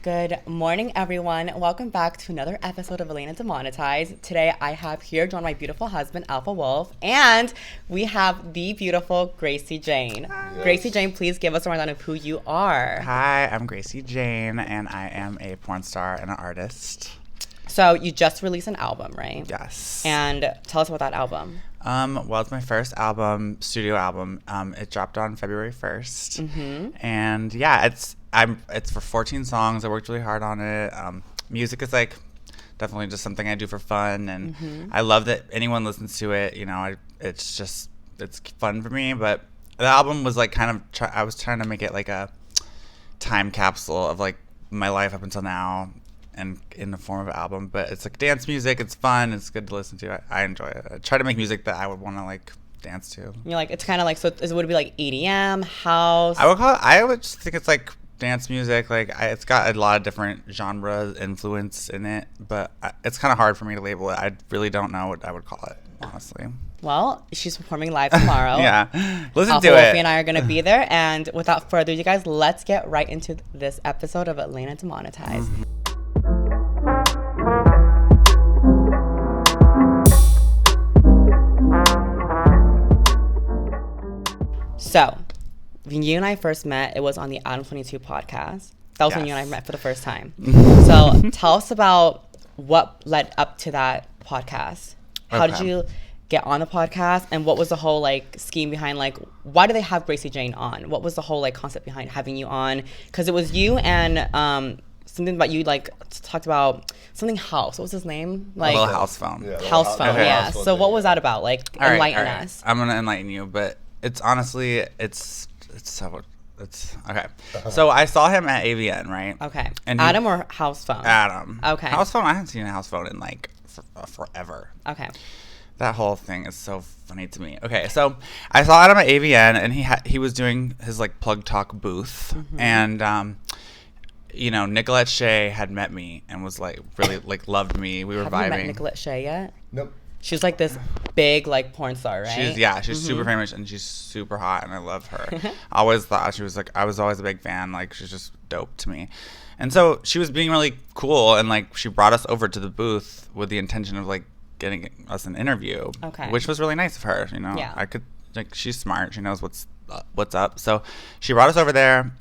Good morning, everyone. Welcome back to another episode of Elena Demonetized. Today, I have here joined my beautiful husband, Alpha Wolfe, and we have the beautiful Gracie Jane. Yes. Gracie Jane, please give us a rundown of who you are. Hi, I'm Gracie Jane, and I am a porn star and an artist. So you just released an album, right? Yes. And tell us about that album. Well, it's my first album, studio album. It dropped on February 1st. Mm-hmm. And yeah, it's for 14 songs. I worked really hard on it. Music is like definitely just something I do for fun, and I love that anyone listens to it. You know, it's fun for me. But the album was like kind of I was trying to make it like a time capsule of like my life up until now, and in the form of an album. But it's like dance music. It's fun. It's good to listen to. I enjoy it. I try to make music that I would want to like dance to. You're like, it's kind of like, so would it be like EDM, house? I would just think it's like dance music. Like it's got a lot of different genres influence in it, but it's kind of hard for me to label it. I really don't know what I would call it, honestly. Well, she's performing live tomorrow. Yeah, listen Alpha to Wolfe it. and I are going to be there. And without further ado, you guys, let's get right into this episode of Elena Demonetized. Mm-hmm. So, when you and I first met, it was on the Adam 22 podcast. That was when you and I met for the first time. So, tell us about what led up to that podcast. How did you get on the podcast, and what was the whole like scheme behind, like, why do they have Gracie Jane on? What was the whole like concept behind having you on? Because it was you and something about you like talked about something house. What was his name? Like a little house phone. Yeah, house phone. Okay. Yeah. So what was that about? Like, enlighten us. I'm gonna enlighten you, but it's honestly it's okay. So I saw him at AVN, right? Okay. And Adam or house phone? Adam. Okay. House phone. I haven't seen a house phone in like forever. Okay. That whole thing is so funny to me. Okay, so I saw Adam at AVN, and he was doing his like Plug Talk booth, and you know, Nicolette Shea had met me and was like really like loved me. We were vibing. Have you met Nicolette Shea yet? Nope. She's like this big like porn star, right? She's super famous, and she's super hot, and I love her. I always thought she was like, I was always a big fan. Like, she's just dope to me. And so she was being really cool, and like she brought us over to the booth with the intention of like getting us an interview. Okay. Which was really nice of her, you know. Yeah. I could like, she's smart. She knows what's up. So she brought us over there,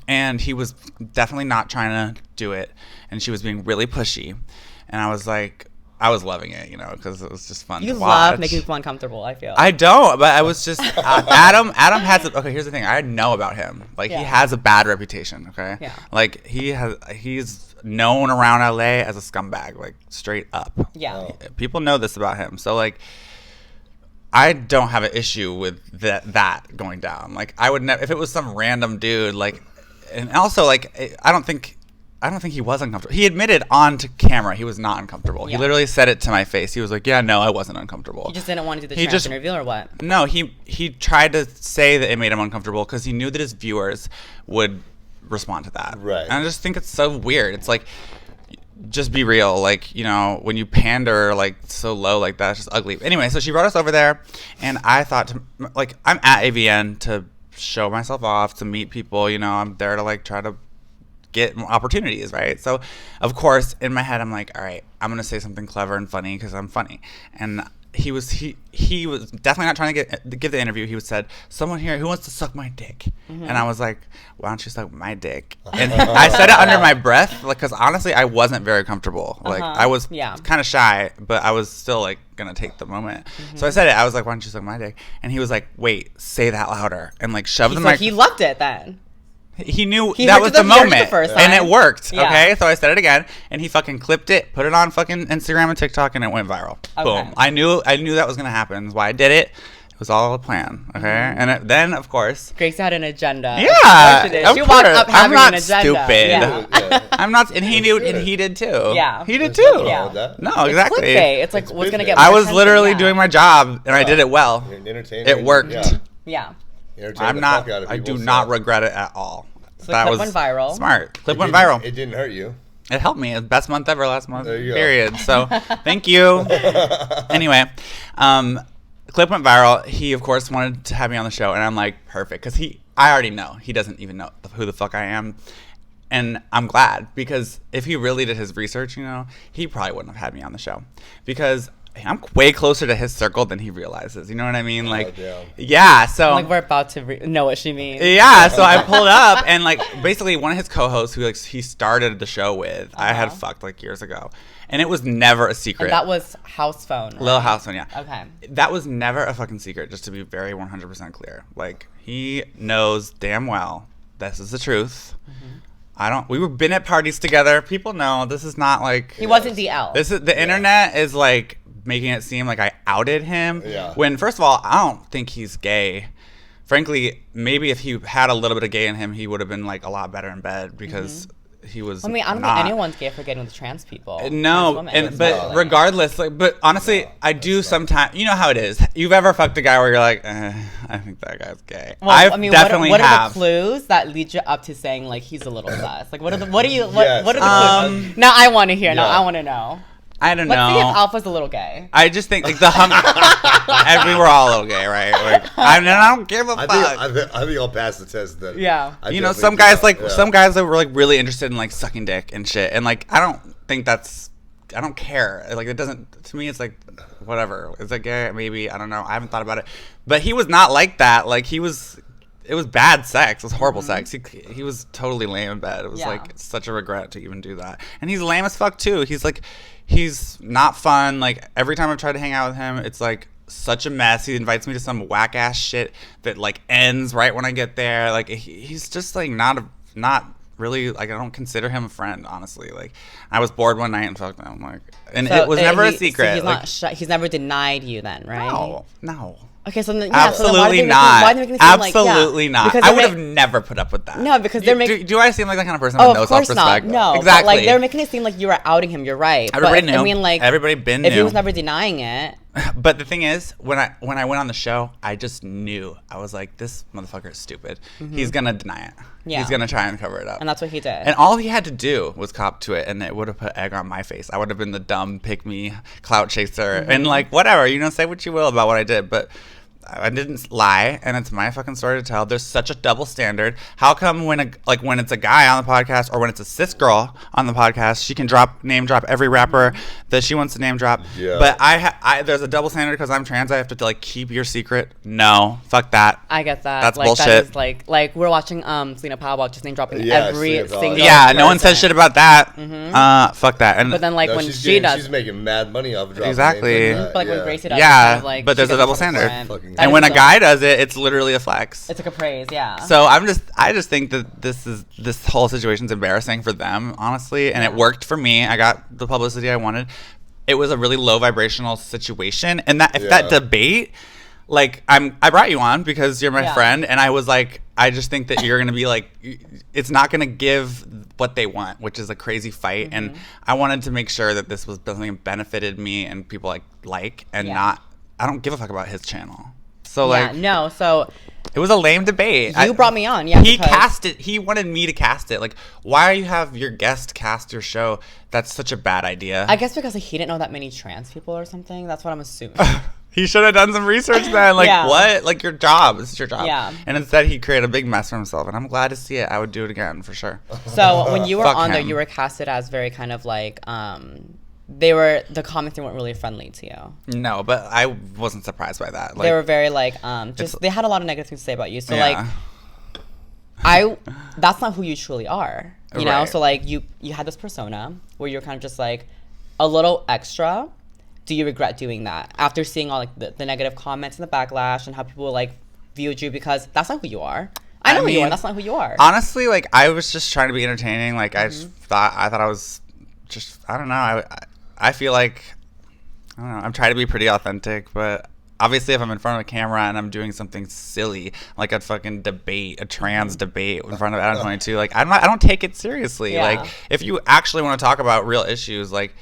and he was definitely not trying to do it, and she was being really pushy, and I was like, I was loving it, you know, because it was just fun to watch. You love making people uncomfortable, I feel. I don't, but I was just Adam has okay, here's the thing. I know about him. Like, he has a bad reputation, okay? Yeah. Like, he's known around LA as a scumbag, like, straight up. Yeah. People know this about him. So, like, I don't have an issue with that going down. Like, I would never, if it was some random dude, like, and also, like, I don't think he was uncomfortable. He admitted on to camera he was not uncomfortable. Yeah. He literally said it to my face. He was like, yeah, no, I wasn't uncomfortable. He just didn't want to do the trans interview, or what? No, he tried to say that it made him uncomfortable because he knew that his viewers would respond to that. Right. And I just think it's so weird. It's like, just be real. Like, you know, when you pander like so low like that, it's just ugly. Anyway, so she brought us over there, and I thought, like, I'm at AVN to show myself off, to meet people. You know, I'm there to like try to get opportunities, right? So, of course, in my head, I'm like, all right, I'm gonna say something clever and funny because I'm funny. And he was definitely not trying to give the interview. He said, someone here who wants to suck my dick, and I was like, why don't you suck my dick? And I said it under my breath, like, because honestly, I wasn't very comfortable. Like, I was kind of shy, but I was still like gonna take the moment. So I said it. I was like, why don't you suck my dick? And he was like, wait, say that louder, and like shoved the mic. He loved it then. He knew that was the moment, and it worked. Yeah. Okay, so I said it again, and he fucking clipped it, put it on fucking Instagram and TikTok, and it went viral. Okay. Boom! I knew that was gonna happen. That's why I did it. It was all a plan. Okay, and then of course, Grace had an agenda. Yeah, she walked up having an agenda. Stupid. Yeah. I'm not, and he knew, and he did too. Yeah, he did too. Yeah. No, exactly. It's like what's gonna get. More I was literally doing my job, and I did it well. It worked. Yeah. I do not regret it at all. So the clip went viral. Smart. Clip went viral. It didn't hurt you. It helped me. It was best month ever last month. Period. So thank you. Anyway, clip went viral. He of course wanted to have me on the show, and I'm like, perfect, because I already know he doesn't even know who the fuck I am. And I'm glad, because if he really did his research, he probably wouldn't have had me on the show, because I'm way closer to his circle than he realizes. You know what I mean? Like, yeah. So like we're about to know what she means. Yeah. So I pulled up, and like basically one of his co-hosts, who he started the show with, I had fucked like years ago, and it was never a secret. And that was house phone. Right? Little house phone, yeah. Okay. That was never a fucking secret. Just to be very 100% clear, like he knows damn well this is the truth. We've been at parties together. People know this is not like he wasn't DL. This is the internet is like making it seem like I outed him. Yeah. When first of all, I don't think he's gay. Frankly, maybe if he had a little bit of gay in him, he would have been like a lot better in bed, because he was. I mean, I don't think anyone's gay for getting with trans people. No, but regardless, but honestly, I do sometimes. You know how it is. You've ever fucked a guy where you're like, I think that guy's gay. Well, I mean, definitely what are the clues that lead you up to saying like he's a little sus? Like, what are the clues? Now I want to hear. Now I want to know. I don't know. Let's see if Alpha's a little gay. I just think like and we were all a little gay, right? Like, I don't give a fuck. I think I'll pass the test then. Yeah. Some guys some guys that were like really interested in like sucking dick and shit, and like I don't care. Like it doesn't, to me it's like whatever. Is it gay? Maybe, I don't know. I haven't thought about it. But he was not like that. Like it was bad sex. It was horrible sex. He was totally lame in bed. It was like such a regret to even do that. And he's lame as fuck too. He's not fun. Like every time I've tried to hang out with him, it's like such a mess. He invites me to some whack ass shit that like ends right when I get there. Like he's just like not really, like I don't consider him a friend, honestly. Like I was bored one night and fucked him. Like, and so it was never a secret. So he's never denied you then, right? No. Okay, so then, absolutely not. Absolutely not. I would have never put up with that. No, because they're making. Do I seem like that kind of person with no self-respect? No, exactly. But, like they're making it seem like you were outing him. You're right. Everybody knew. I mean, like everybody knew. If he was never denying it. But the thing is, when I went on the show, I just knew. I was like, this motherfucker is stupid. He's gonna deny it. Yeah. He's gonna try and cover it up. And that's what he did. And all he had to do was cop to it, and it would have put egg on my face. I would have been the dumb pick me clout chaser, and like whatever, say what you will about what I did, but I didn't lie, and it's my fucking story to tell. There's such a double standard. How come when it's a guy on the podcast, or when it's a cis girl on the podcast, she can name drop every rapper that she wants to name drop? Yeah. But I there's a double standard because I'm trans. I have to like keep your secret. No, fuck that. I get that. That's like, bullshit. That is like we're watching Selena Powell just name dropping every single. Yeah, no one says shit about that. Fuck that. And but then like when she does, she's making mad money off of dropping exactly. But like when Gracie does, kind of like, but there's a double standard. And when a guy does it, it's literally a flex. It's like a praise, yeah. So I just think that this whole situation's embarrassing for them, honestly, and it worked for me. I got the publicity I wanted. It was a really low vibrational situation, and that debate, like I brought you on because you're my friend, and I was like, I just think that you're gonna be like, it's not gonna give what they want, which is a crazy fight, and I wanted to make sure that this was something that benefited me and people like, and not. I don't give a fuck about his channel. So so it was a lame debate. You brought me on, He cast it. He wanted me to cast it. Like, why do you have your guest cast your show? That's such a bad idea. I guess because he didn't know that many trans people or something. That's what I'm assuming. He should have done some research then. Like, what? Like, your job. This is your job. Yeah. And instead, he created a big mess for himself. And I'm glad to see it. I would do it again, for sure. So, when you were on there, you were casted as very kind of like... the comments weren't really friendly to you. No, but I wasn't surprised by that. Like, they were very like they had a lot of negative things to say about you. So like that's not who you truly are. You know? So like you had this persona where you're kind of just like a little extra. Do you regret doing that after seeing all like the negative comments and the backlash and how people like viewed you, because that's not who you are. I know who you are, that's not who you are. Honestly, like I was just trying to be entertaining. Like I thought I was just, I don't know. I feel like, I don't know, I'm trying to be pretty authentic, but obviously if I'm in front of a camera and I'm doing something silly, like a fucking debate, a trans debate in front of Adam 22, like I don't take it seriously. Yeah. Like if you actually want to talk about real issues, like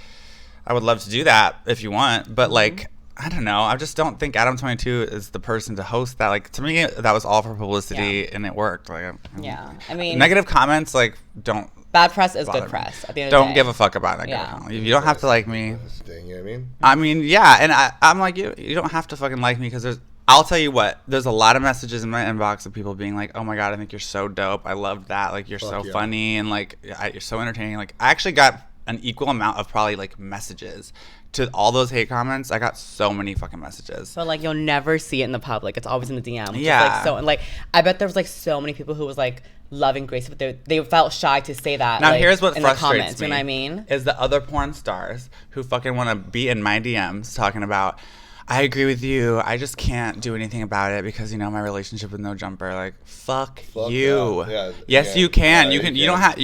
I would love to do that if you want, but like, I don't know. I just don't think Adam 22 is the person to host that. Like to me, that was all for publicity and it worked. Like, I mean, negative comments, like don't. Bad press is good press. At the end of the day. Don't give a fuck about that. Yeah. You don't have to like me. You know what I mean? I mean, yeah, and I'm like you. You don't have to fucking like me because I'll tell you what. There's a lot of messages in my inbox of people being like, "Oh my god, I think you're so dope. I love that. Like, you're so funny and like you're so entertaining." Like, I actually got an equal amount of probably like messages to all those hate comments. I got so many fucking messages. So like you'll never see it in the public. It's always in the DM. Yeah. Like, so like I bet there was like so many people who was like loving Gracie, but they felt shy to say that. Now like, here's what in frustrates the comments, me. You know what I mean? Is the other porn stars who fucking want to be in my DMs talking about, I agree with you. I just can't do anything about it because, you know, my relationship with No Jumper. Like, fuck you. Yes, you can. You can. You don't have.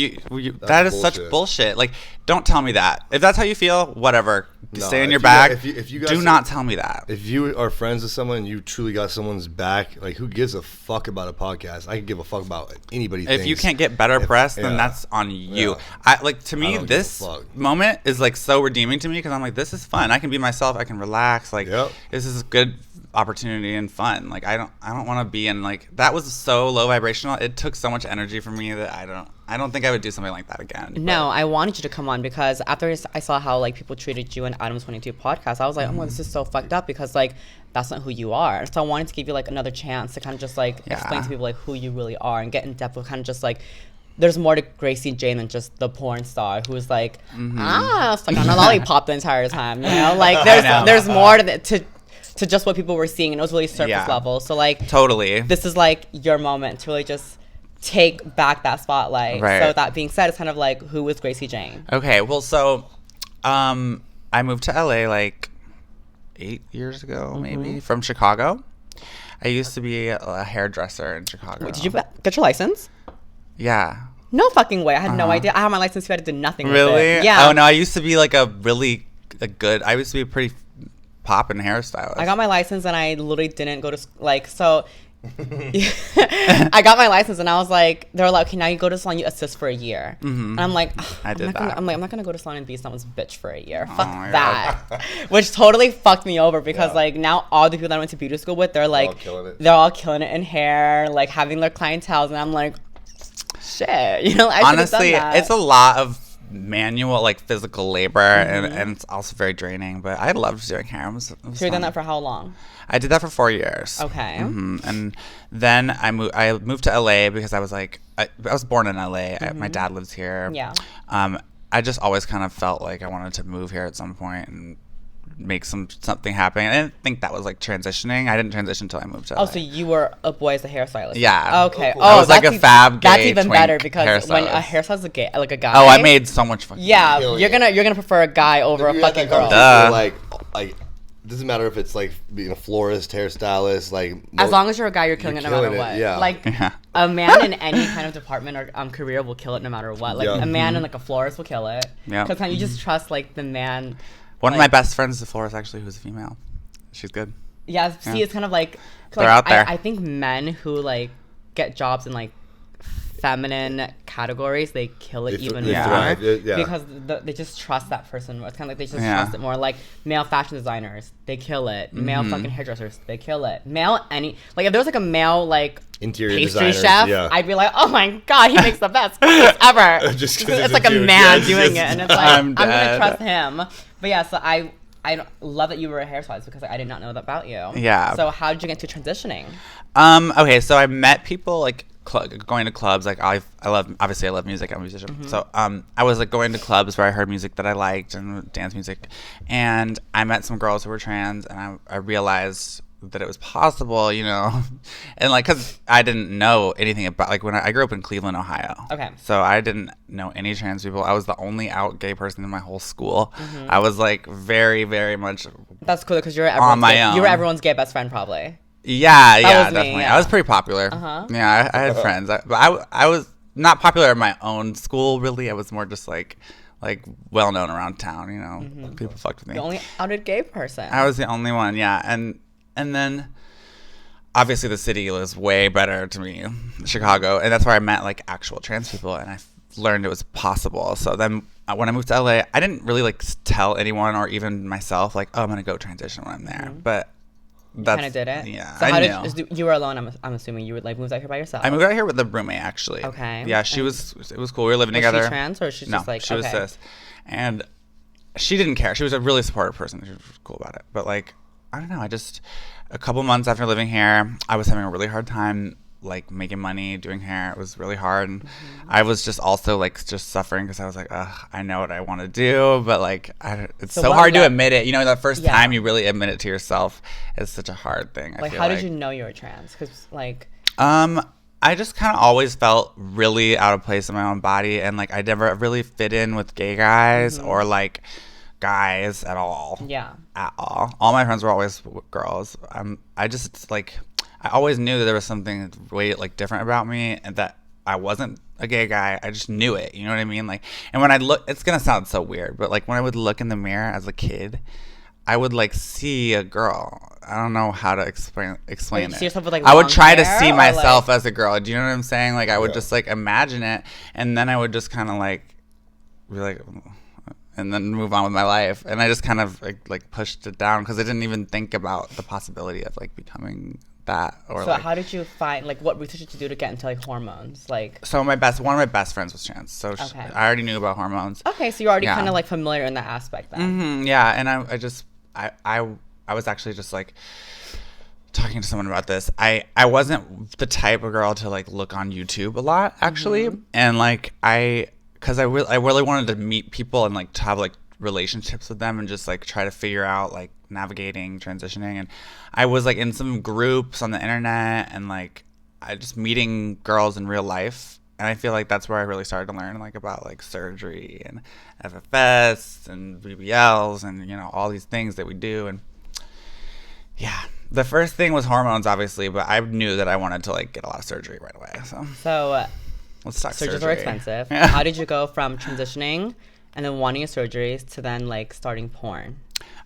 That is such bullshit. Like, don't tell me that. If that's how you feel, whatever. Stay in your bag. If you do not tell me that. If you are friends with someone and you truly got someone's back, like, who gives a fuck about a podcast? I can give a fuck about anybody. If you can't get better press, then that's on you. To me, this moment is like so redeeming to me because I'm like, this is fun. I can be myself. I can relax. Like, this is a good opportunity and fun. Like, I don't want to be in like, that was so low vibrational. It took so much energy from me that I don't think I would do something like that again. No, I wanted you to come on because after I saw how like people treated you in Adam's 22 podcast, I was like, oh, this is so fucked up because like that's not who you are. So I wanted to give you like another chance to kind of just like explain to people like who you really are and get in depth with kind of just like, there's more to Gracie Jane than just the porn star who's like, stuck on a lollipop the entire time. You know, like there's more to just what people were seeing, and it was really surface level. So like, totally, this is like your moment to really just take back that spotlight. Right. So that being said, it's kind of like, who was Gracie Jane? Okay, well, so I moved to LA like 8 years ago, maybe, from Chicago. I used to be a hairdresser in Chicago. Wait, did you get your license? Yeah. No fucking way. I had no idea. I had my license too. I did nothing with it. Really? Yeah. Oh, no. I used to be like I used to be a pretty poppin' hairstylist. I got my license and I literally didn't go to, I got my license and I was like, they were like, okay, now you go to salon, you assist for a year. And I'm like, I'm not gonna go to salon and be someone's bitch for a year. Fuck that. Which totally fucked me over because like now all the people that I went to beauty school with, they're like, they're all killing it in hair, like having their clientele, and I'm like, shit, you know, honestly, it's a lot of manual, like physical labor, and it's also very draining, but I loved doing hair. It was so you've done that for how long? I did that for 4 years. Okay. And then I moved to LA because I was like, I was born in LA. My dad lives here. Yeah. I just always kind of felt like I wanted to move here at some point and make something happen. I didn't think that was like transitioning. I didn't transition until I moved to LA. Oh, so you were a boy as a hairstylist? Yeah. Okay. I was like a fab gay That's even better because hairstylist. when a hairstylist is a gay, like a guy. Oh, I made so much fucking money. You're gonna prefer a guy over a fucking girl. Like doesn't matter if it's like being a florist, hairstylist, like as long as you're a guy, you're killing it no matter what. Yeah. Like a man in any kind of department or career will kill it no matter what. Like a man in like a florist will kill it. Yeah. Because you just trust like the man. One of my best friends is a florist, actually, who's a female. She's good. Yeah. See, it's kind of like they're out there. I think men who like get jobs in like feminine categories, they kill it even more because they just trust that person more. It's kind of like they just trust it more. Like male fashion designers, they kill it. Male fucking hairdressers, they kill it. Male if there was like a male like interior pastry chef, I'd be like, oh my god, he makes the best cookies ever. It's like a man doing it, and it's like I'm gonna trust him. But yeah, so I love that you were a hairstylist because I did not know that about you. Yeah. So how did you get to transitioning? Okay, so I met people like going to clubs. Like I love music. I'm a musician. So I was like going to clubs where I heard music that I liked and dance music, and I met some girls who were trans, and I realized that it was possible, you know, and like because I didn't know anything about when I grew up in Cleveland, Ohio. Okay. So I didn't know any trans people. I was the only out gay person in my whole school. I was like very, very much. That's cool because you're on my own. You were everyone's gay best friend, probably. Yeah, definitely. I was pretty popular. Yeah, I had friends, but I was not popular at my own school. Really, I was more just like well known around town. You know, people fucked with me. The only outed gay person. I was the only one. Yeah, and then obviously the city was way better to me, Chicago, and that's where I met like actual trans people, and I learned it was possible. So then when I moved to LA, I didn't really like tell anyone or even myself like, oh, I'm gonna go transition when I'm there, but. You kind of did it? Yeah, so how did you were alone, I'm assuming you would like moved out here by yourself? I moved out here with a roommate, actually. Okay. Yeah, it was cool. We were living together. Was she trans or she's just like, she was cis. And she didn't care. She was a really supportive person. She was cool about it. But like, I don't know. A couple months after living here, I was having a really hard time like making money doing hair. It was really hard, and I was just also like just suffering because I was like, ugh, I know what I want to do, but like it's so hard to admit it. You know, the first time you really admit it to yourself is such a hard thing. Like, how did you know you were trans? Because like, I just kind of always felt really out of place in my own body, and like I never really fit in with gay guys or like guys at all. Yeah, at all. All my friends were always girls. I just like. I always knew that there was something way like different about me, and that I wasn't a gay guy. I just knew it. You know what I mean? Like, and when I look, it's gonna sound so weird, but like when I would look in the mirror as a kid, I would like see a girl. I don't know how to explain it. See yourself with, like, I would try to hair, see myself like... as a girl. Do you know what I'm saying? Like I would just like imagine it, and then I would just kind of like be like, and then move on with my life. And I just kind of like pushed it down because I didn't even think about the possibility of like becoming that. Or so like, how did you find, like, what research did you do to get into like hormones? Like, so one of my best friends was trans, so I already knew about hormones. Okay, so you're already kind of like familiar in that aspect then. Yeah, and I was actually just like talking to someone about this. I wasn't the type of girl to like look on YouTube a lot actually, and like because I really wanted to meet people and like to have like relationships with them and just like try to figure out like navigating transitioning. And I was like in some groups on the internet and like I just meeting girls in real life, and I feel like that's where I really started to learn like about like surgery and FFS and BBLs and you know all these things that we do. And yeah, the first thing was hormones obviously, but I knew that I wanted to like get a lot of surgery right away. So let's talk surgery. Surgeries are expensive. How did you go from transitioning and then wanting your surgeries to then like starting porn?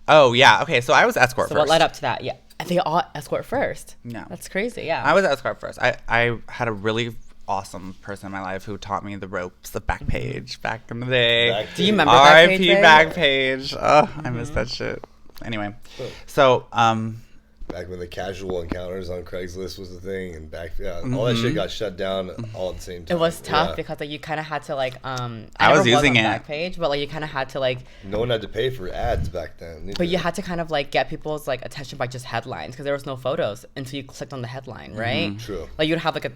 Oh yeah, okay. So I was escort first. So what led up to that? Yeah, they all escort first. No, that's crazy. Yeah, I was escort first. I had a really awesome person in my life who taught me the ropes of Backpage back in the day. Do you remember R.I.P. Backpage? Oh, I miss that shit. Anyway, so back when the casual encounters on Craigslist was the thing, and all that shit got shut down all at the same time. It was tough because like you kind of had to like I was using it Backpage, but like you kind of had to like no one had to pay for ads back then. But you had to kind of like get people's like attention by just headlines because there was no photos until you clicked on the headline, right? True. Like you'd have like a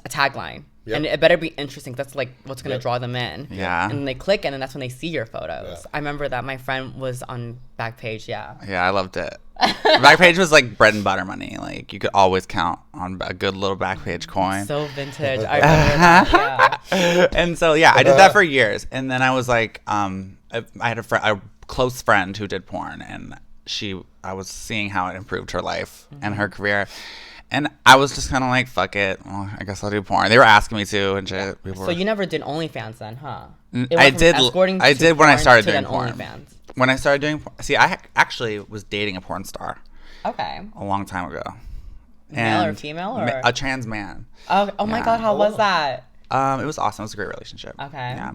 tagline. Yep. And it better be interesting. That's like what's gonna draw them in. Yeah. And they click, and then that's when they see your photos. Yeah. I remember that my friend was on Backpage. Yeah. Yeah, I loved it. Backpage was like bread and butter money. Like you could always count on a good little Backpage coin. So vintage. I remember that. Yeah. And so I did that for years, and then I was like, I had a close friend who did porn, and I was seeing how it improved her life and her career. And I was just kind of like, fuck it. Well, I guess I'll do porn. They were asking me to and shit. So you never did OnlyFans then, huh? I did when I started doing porn. OnlyFans. When I started doing porn. See, I actually was dating a porn star. Okay. A long time ago. Male or female? Or? A trans man. Oh my God, how was that? It was awesome. It was a great relationship. Okay. Yeah.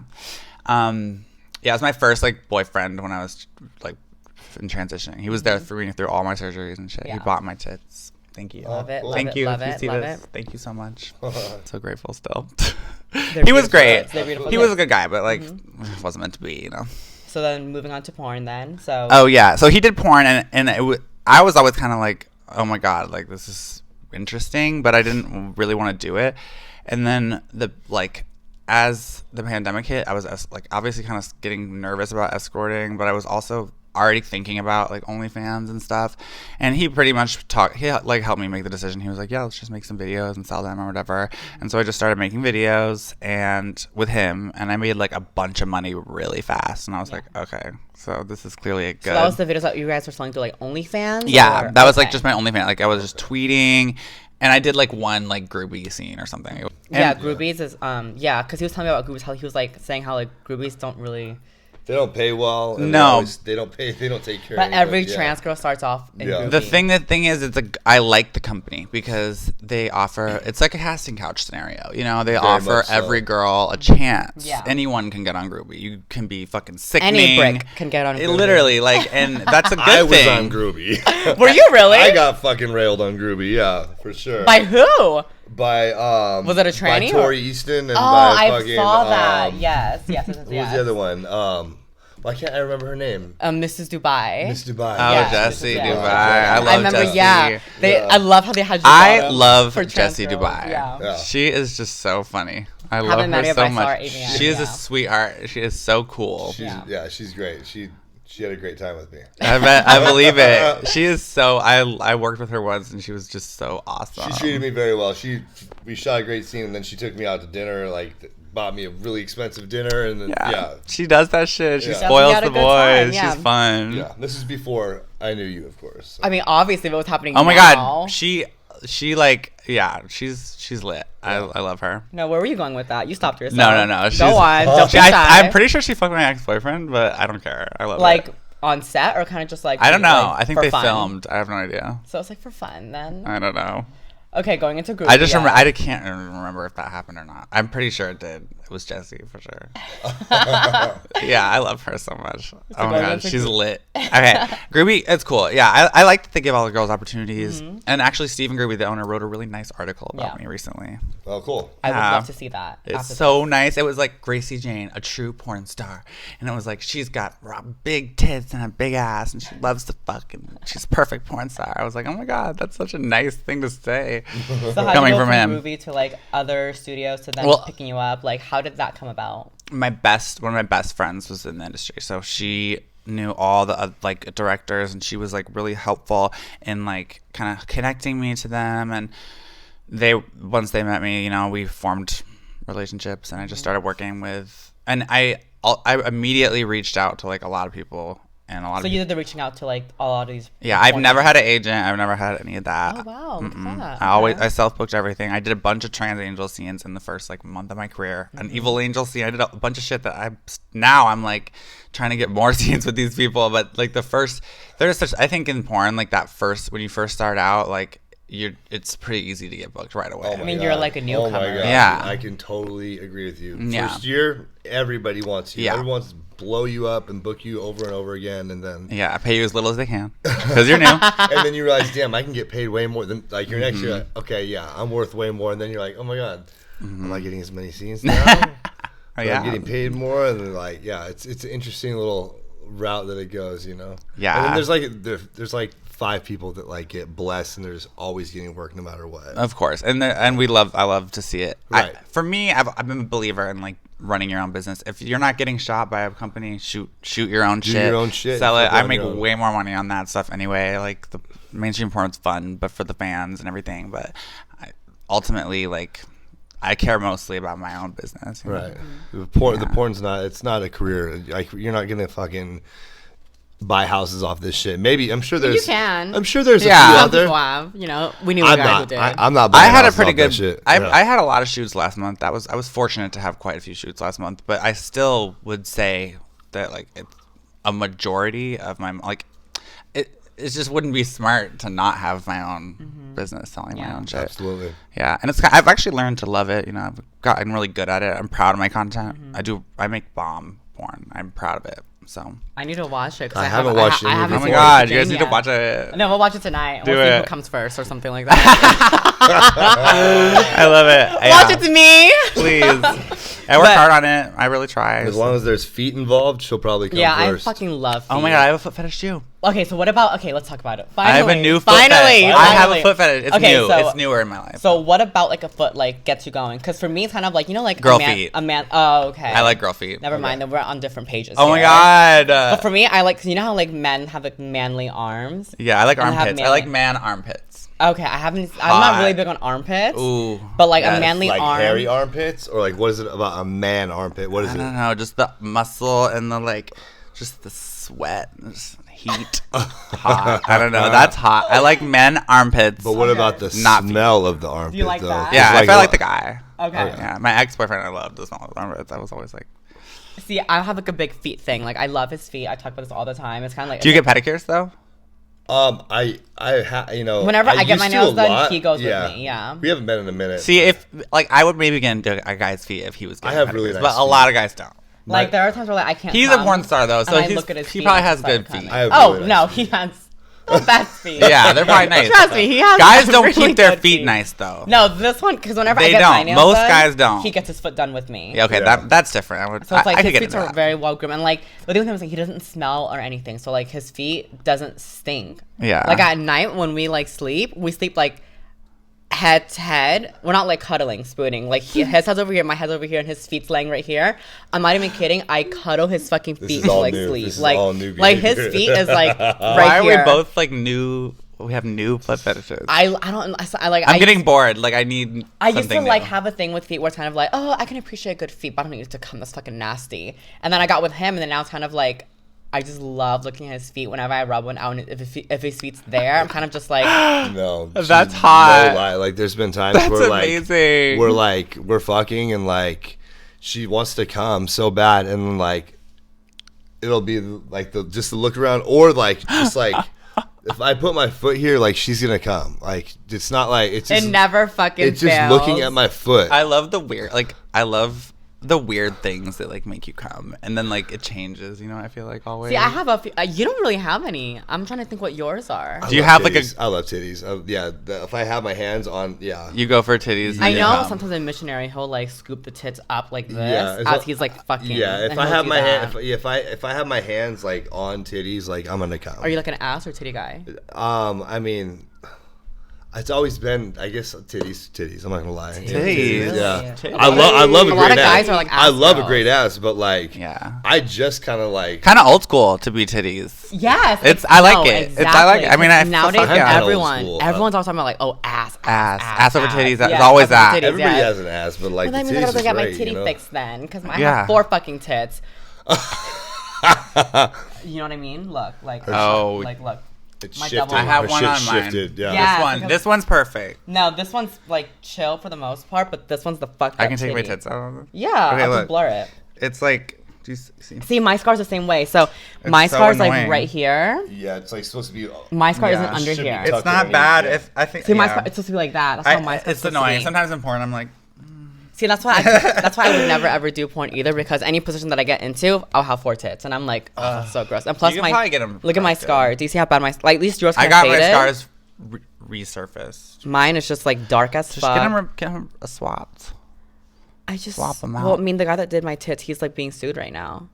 It was my first like boyfriend when I was like in transitioning. He was there through all my surgeries and shit. Yeah. He bought my tits. Thank you. Love it. Thank you. Love if you it. see Love this. it. Thank you so much. So grateful still. He was great. He was a good guy, but like Mm-hmm. it wasn't meant to be, you know. So then moving on to porn then. So Oh yeah. So he did porn and I was always kind of like, oh my God, like this is interesting, but I didn't really want to do it. And then as the pandemic hit, I was like obviously kind of getting nervous about escorting, but I was also already thinking about like OnlyFans and stuff. And he pretty much helped me make the decision. He was like, yeah, let's just make some videos and sell them or whatever. And so I just started making videos and with him, and I made like a bunch of money really fast. And I was like, okay, so this is clearly a good. So that was the videos that you guys were selling through like OnlyFans? Yeah, that was like just my OnlyFans. Like I was just tweeting. And I did like one like groupie scene or something. Yeah, groupies is because he was telling me about groupies, how he was like saying how like groupies don't really. They don't pay well. No, they don't pay. They don't take care. But every trans girl starts off in groupie. The thing is, I like the company because they offer. It's like a casting couch scenario. You know, they offer every girl a chance. Yeah. Anyone can get on groupie. You can be fucking sickening. Any brick can get on groupie. Literally, and that's a good thing. I was on groupie. Were you really? I got fucking railed on groupie. Yeah, for sure. By who? By was it a tranny? By Tori Easton and by I fucking saw that. Yes. What was the other one? Why can't I remember her name? Mrs. Dubai. Miss Dubai. Oh, Yeah, Jessie yeah. Dubai. I love remember, Jessie. I love how they had. I Giovanna love for Jessie trans Dubai. girls. Yeah. Yeah. She is just so funny. I Haven't love met her her, but so I saw her much. AVN, She is a yeah. sweetheart. She is so cool. She's great. She had a great time with me. I believe it. She is so. I worked with her once, and she was just so awesome. She treated me very well. We shot a great scene, and then she took me out to dinner, like bought me a really expensive dinner, and then yeah. She does that shit. She Yeah. spoils We had a the good boys. time, yeah. She's fun. Yeah, this is before I knew you, of course. So. I mean, obviously, what was happening. Oh my now. god, she like she's lit. I love her. No, where were you going with that? You stopped yourself. No. Go on. Don't be shy. I'm pretty sure she fucked my ex-boyfriend, but I don't care. I love like it. on set or kind of just like I don't know. like, I think for they fun? filmed. I have no idea. So it's like for fun then. I don't know. Okay, going into group. I just remember. I can't remember if that happened or not. I'm pretty sure it did. It was Jessie for sure. Yeah, I love her so much. Oh my god, she's lit. Okay, Groovy, it's cool. Yeah, I like that they give all the girls opportunities. And actually, Stephen Groovy, the owner, wrote a really nice article about me recently. Oh, cool. I would love to see that. It's so nice. It was like Gracie Jane, a true porn star, and it was like she's got big tits and a big ass, and she loves to fuck, and she's a perfect porn star. I was like, oh my god, that's such a nice thing to say. So how coming did you go from him. Groovy to like other studios to then picking you up? Like, how did that come about? One of my best friends was in the industry, so she knew all the like directors, and she was like really helpful in like kind of connecting me to them. And once they met me, we formed relationships, and I just started working with. And I immediately reached out to like a lot of people. And a lot so you did the reaching out to like a lot of these. Yeah, I've never had an agent. I've never had any of that. Oh wow, look at that. I self-booked everything. I did a bunch of trans angel scenes in the first like month of my career. An evil angel scene. I did a bunch of shit that I'm like trying to get more scenes with these people. But like I think in porn, like that first, when you first start out, like it's pretty easy to get booked right away. Oh I mean, you're like a newcomer. Oh my god. Yeah. I can totally agree with you. Yeah. First year, everybody wants you. Yeah. Everyone wants to blow you up and book you over and over again, and then I pay you as little as they can because you're new. and then you realize, damn, I can get paid way more than like your next year. Like, okay, yeah, I'm worth way more, and then you're like, oh my god, am I getting as many scenes now? I'm getting paid more, and then like, yeah, it's an interesting little route that it goes, Yeah. And then there's like 5 people that like get blessed, and there's always getting work no matter what. Of course, and I love to see it. Right. For me, I've been a believer in like running your own business. If you're not getting shot by a company, shoot your own shit. Your own shit. Sell it. Flip I on make your own. way more money on that stuff anyway. Like the mainstream porn's fun, but for the fans and everything. But ultimately, like I care mostly about my own business. Right. The porn's not a career. Like you're not gonna fucking buy houses off this shit. Maybe I'm sure there's. You can. I'm sure there's a Yeah. few Some out there. people have. We knew a guy who did. I'm not. Buying I had a houses pretty off that good. shit. I had a lot of shoots last month. I was fortunate to have quite a few shoots last month, but I still would say that like a majority of my like it just wouldn't be smart to not have my own business selling my own shit. Absolutely. Yeah, and I've actually learned to love it. I've gotten really good at it. I'm proud of my content. I make bomb porn. I'm proud of it. So I need to watch it. I haven't watched it. I Oh haven't oh my seen god, Gracie you guys Jane need to yet. watch it. No, we'll watch it tonight. Do We'll see it. who comes first or something like that. I love it. Watch it to me. Please. I work hard on it. I really try. As long as there's feet involved, she'll probably come Yeah, first. I fucking love feet. Oh my god, I have a foot fetish too. Okay, so what about... Okay, let's talk about it. I have a new foot Finally. fetish. I have a foot fetish. It's new. So, it's newer in my life. So what about like a foot like gets you going? Because for me, it's kind of like, like Girl a man, feet. A man... Oh, okay. I like girl feet. Never mind. Then we're on different pages. Oh my here. god. But for me, I like... Cause you know how like men have like manly arms? Yeah, I like and have armpits. I manly- like man armpits. Okay, I'm not really big on armpits. Ooh. But like yes. a manly like arm. hairy armpits, or like what is it about a man armpit? What is I it? don't know, just the muscle and the like, just the sweat, and just heat. Hot. I don't know. That's hot. I like men armpits. But what about the Not smell of the armpit? Do you like though? that? Yeah, It's I felt like the guy. Okay. Yeah, my ex-boyfriend, I loved the smell of the armpits. I was always like. See, I have like a big feet thing. Like I love his feet. I talk about this all the time. It's kind of like. Do you get pedicures though? Whenever I get my nails done, he goes with me, yeah. We haven't been in a minute. See, if like I would maybe get into a guy's feet if he was. Getting I have pedicures, really nice but a feet. lot of guys don't. Like there are times where like I can't. He's a come, porn star though, so and I look at his he feet probably and has start good coming. feet. I have Oh really no, nice he has. The best feet. Yeah, they're probably nice. Trust me, he has. Guys don't really keep their good feet nice though. No, this one because whenever I They get my don't. nails Most done, guys don't. He gets his foot done with me. Yeah, okay, Yeah. that's different. So it's like I could his get feet into are that. very well groomed, and like the only thing is like he doesn't smell or anything, so like his feet doesn't stink. Yeah. Like at night when we like sleep, we sleep like head to head. We're not like cuddling, spooning. Like his head's over here, my head's over here, and his feet's laying right here. I'm not even kidding. I cuddle his fucking This feet is to all like new. sleep. This is Like all new like his behavior. feet is like right Why are here. we both like new? We have new foot fetishes. I don't I like I'm getting bored. Like I need. I used to something like new. have a thing with feet where it's kind of like, oh, I can appreciate good feet, but I don't need it to come that's fucking nasty. And then I got with him, and then now it's kind of like, I just love looking at his feet whenever I rub one out. And if his feet's there, I'm kind of just like, No, That's she's hot. No lie. Like there's been times That's where amazing. we're fucking and like she wants to come so bad and like it'll be like just the look around or like just like if I put my foot here like she's gonna come. Like it's not like it's just it never fucking it's just fails. looking at my foot. I love the weird. Like I love the weird things that like make you come, and then like it changes. You know, I feel like always. See, I have a few. You don't really have any. I'm trying to think what yours are. Do you love have, like, titties. I love titties. Yeah, if I have my hands on, yeah. You go for titties. I and you know come. sometimes in missionary he'll like scoop the tits up like this Yeah, it's as like- he's like fucking. Yeah, and if I he'll have do my that. hand, if I have my hands like on titties, like I'm gonna come. Are you like an ass or titty guy? I mean, it's always been, I guess, titties. I'm not gonna lie. Titties. Yeah. Titties. I love a A great lot of ass. guys are like I ass love a girls. great ass, but like, Yeah. I just kind of like. Kind of old school to be titties. Yes, It's- I like it. It's- I like it. I mean, I nowadays fuck yeah. everyone's always talking about like, oh, ass Ass over titties, that's Yeah, always ass over that. titties, Everybody yeah. has an ass, but like Well, that the means I titties gotta is get my great, titty you know? fixed then, because I Yeah. have 4 fucking tits. You know what I mean? Look, like, Oh. like, look. It's My shifted. double- I have Her one shit's on mine. shifted. Yeah. Yeah. This one's perfect. No, this one's like chill for the most part, but this one's the fucked up I can take my titty. tits out of it. Yeah, Okay, I'll look. just blur it. It's like, do you see? See, my scar's the same way. So my so scar's like annoying. right here. Yeah, it's like supposed to be. My scar Yeah, isn't under should be here. tucked It's not in. bad Yeah. if I think. See, my yeah. scar, it's supposed to be like that. That's how my scar's It's supposed to annoying. be. Sometimes in porn, I'm like, See, that's why I would never ever do porn either, because any position that I get into, I'll have 4 tits, and I'm like, oh, that's so gross. And plus, you can probably get 'em look at my corrected. scar. Do you see how bad my like? At least yours I kind got of my faded. scars resurfaced. Mine is just like dark as Just fuck. get them swapped. I just swap 'em Well, out. I mean, the guy that did my tits, he's like being sued right now.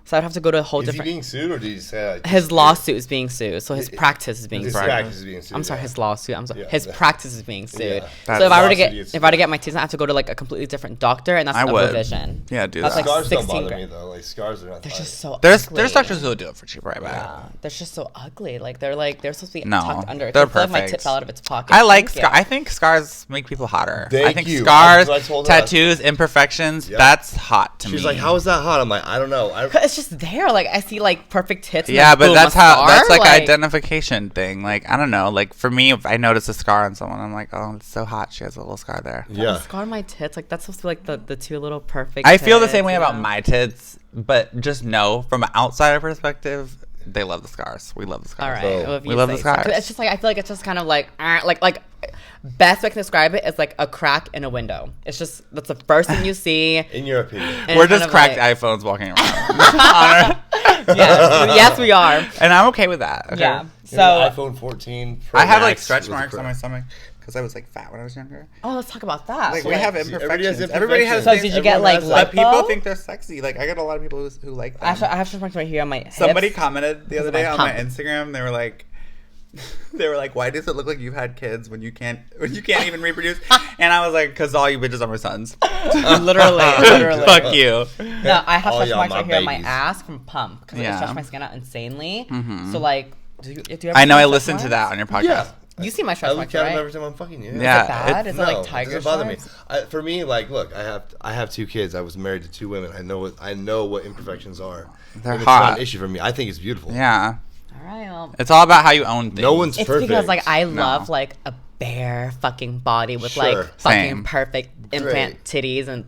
So I'd have to go to a whole Is he different. being sued or did he say like, His lawsuit is being sued, so his practice is being His sued. practice is being sued. I'm sorry, yeah. his lawsuit. I'm sorry, Yeah, his that- practice is being sued. Yeah. So if I were to Lawsuit get gets if I were to sued. get my tits, I have to go to like a completely different doctor, and that's I a would. revision. Yeah, do That's that. like Scars don't 16 bother me grand. though. Like scars are not. They're fine. just so. There's ugly. doctors who'll do it for cheap, right back. Yeah, they're just so ugly. Like they're supposed to be No, tucked under. they're I feel like my perfect. tits fell out of its pocket. I like Thank you. I think scars make people hotter. I Thank think you. scars, That's what I told her. tattoos, imperfections, Yep. that's hot to me. She's like, "How is that hot?" I'm like, "I don't know." 'Cause it's just there. Like I see like perfect tits. And Yeah, then but boom, that's a how scar, that's like identification thing. Like I don't know. Like for me, if I notice a scar on someone, I'm like, oh, it's so hot. She has a little scar there. Yeah. Scar on my tits. Like that's supposed to be like the 2 little perfect. I feel the same tits, way you about know? my tits, but just know from an outsider perspective, they love the scars. We love the scars. All right. So, well, if we you love say the so. 'Cause scars. It's just like I feel like it's just kind of like like best way I can describe it is like a crack in a window. It's just that's the first thing you see. In your opinion. and We're it's kind just of cracked like- iPhones walking around. yes, we are. And I'm okay with that. Okay? Yeah. So So iPhone 14 Pro I have like Max stretch was a marks on pro- my stomach because I was like fat when I was younger. oh, let's talk about that. Like So, we have everybody has imperfections. Everybody has. imperfections. So things- did you get everyone like has But that. people lipo? think they're sexy. Like I got a lot of people who like them. Actually, I have some marks right here on my hips. Somebody commented the other Because day of on my my pump. Instagram. They were like, "Why does it look like you've had kids when you can't even reproduce?" And I was like, "Cause all you bitches are my sons." literally. Fuck you. No, I have All stretch y'all marks my right here on my babies. ass from pump because Yeah. it stretched my skin out insanely. So like, do you ever I know. see I my listened stretch to that marks? on your podcast. Yeah. You see my I stretch look marks, at them right? every time I'm fucking you. Yeah. Is it bad? Is it like No, tiger it doesn't bother me. stripes? For me, like, look, I have 2 kids. I was married to 2 women. I know what imperfections are. They're and it's not hot. an issue for me. I think it's beautiful. Yeah. All right, well, It's all about how you own things. No one's it's perfect. because like I No. love like a bare fucking body with Sure. like fucking Same. perfect implant titties and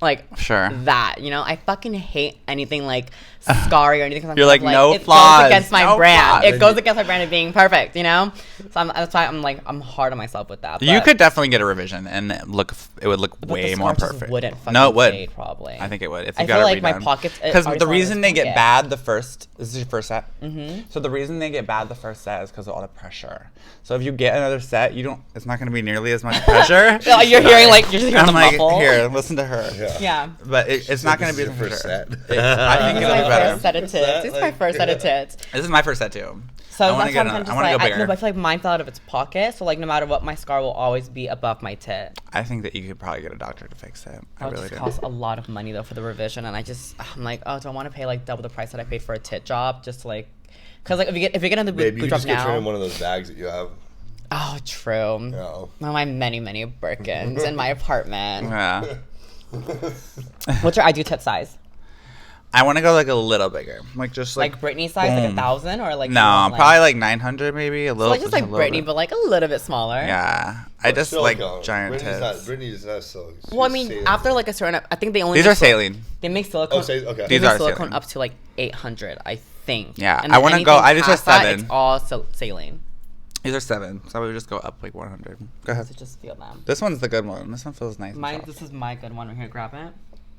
like Sure. that, you know. I fucking hate anything like scary or anything. 'Cause I'm You're kind like, of no it flaws, goes against my no brand. flaws. It goes against my brand of being perfect, you know. So that's why I'm like I'm hard on myself with that. You but- could definitely get a revision and it would look but way the more scar just perfect. wouldn't fucking No, it would. fade, probably. I think it would. If I you feel got it like my redone. pockets. Because already the smaller than reason they this get pocket. bad the first. This is your first set. Mm-hmm. So the reason they get bad the first set is because of all the pressure. So if you get another set, you don't. It's not going to be nearly as much pressure. So you're hearing like you're just hearing I'm the like, muffle. here, listen to her. Yeah. But it's not going to be your the first set. I think This is it'll my be better. first set of tits. This is my first set of tits. This is my first set too. So I wanna that's get why I'm I just want to like, go bigger. no, but I feel like mine fell out of its pocket. So like no matter what, my scar will always be above my tit. I think that you could probably get a doctor to fix it. I It really just do. costs a lot of money though for the revision, and I'm like, oh, do I want to pay like double the price that I paid for a tit job? Just like, cause like if you get another Maybe you boob job just get turned in now. one of those bags that you have. Oh, true. No. My many Birkins in my apartment. Yeah. What's your ideal tit size? I want to go like a little bigger, like just Like Britney size, like boom. 1,000 or like No, probably like 900 maybe, a so little. like just like a little Britney, bit. but like a little bit smaller. Yeah, I just like Silicone. giant Britney's tits. Britney's not so. Well, I mean, after like a certain, I think they only These make are saline. They make silicone. okay. They These make are silicone saline. up to like 800, I think. Yeah, And I then wanna go- anything I just have past that, 7. It's all saline. These are 7, so we would just go up like 100. Go ahead. So just feel them. This one's the good one. This one feels nice. and Mine. soft. This is my good one right here. Grab it.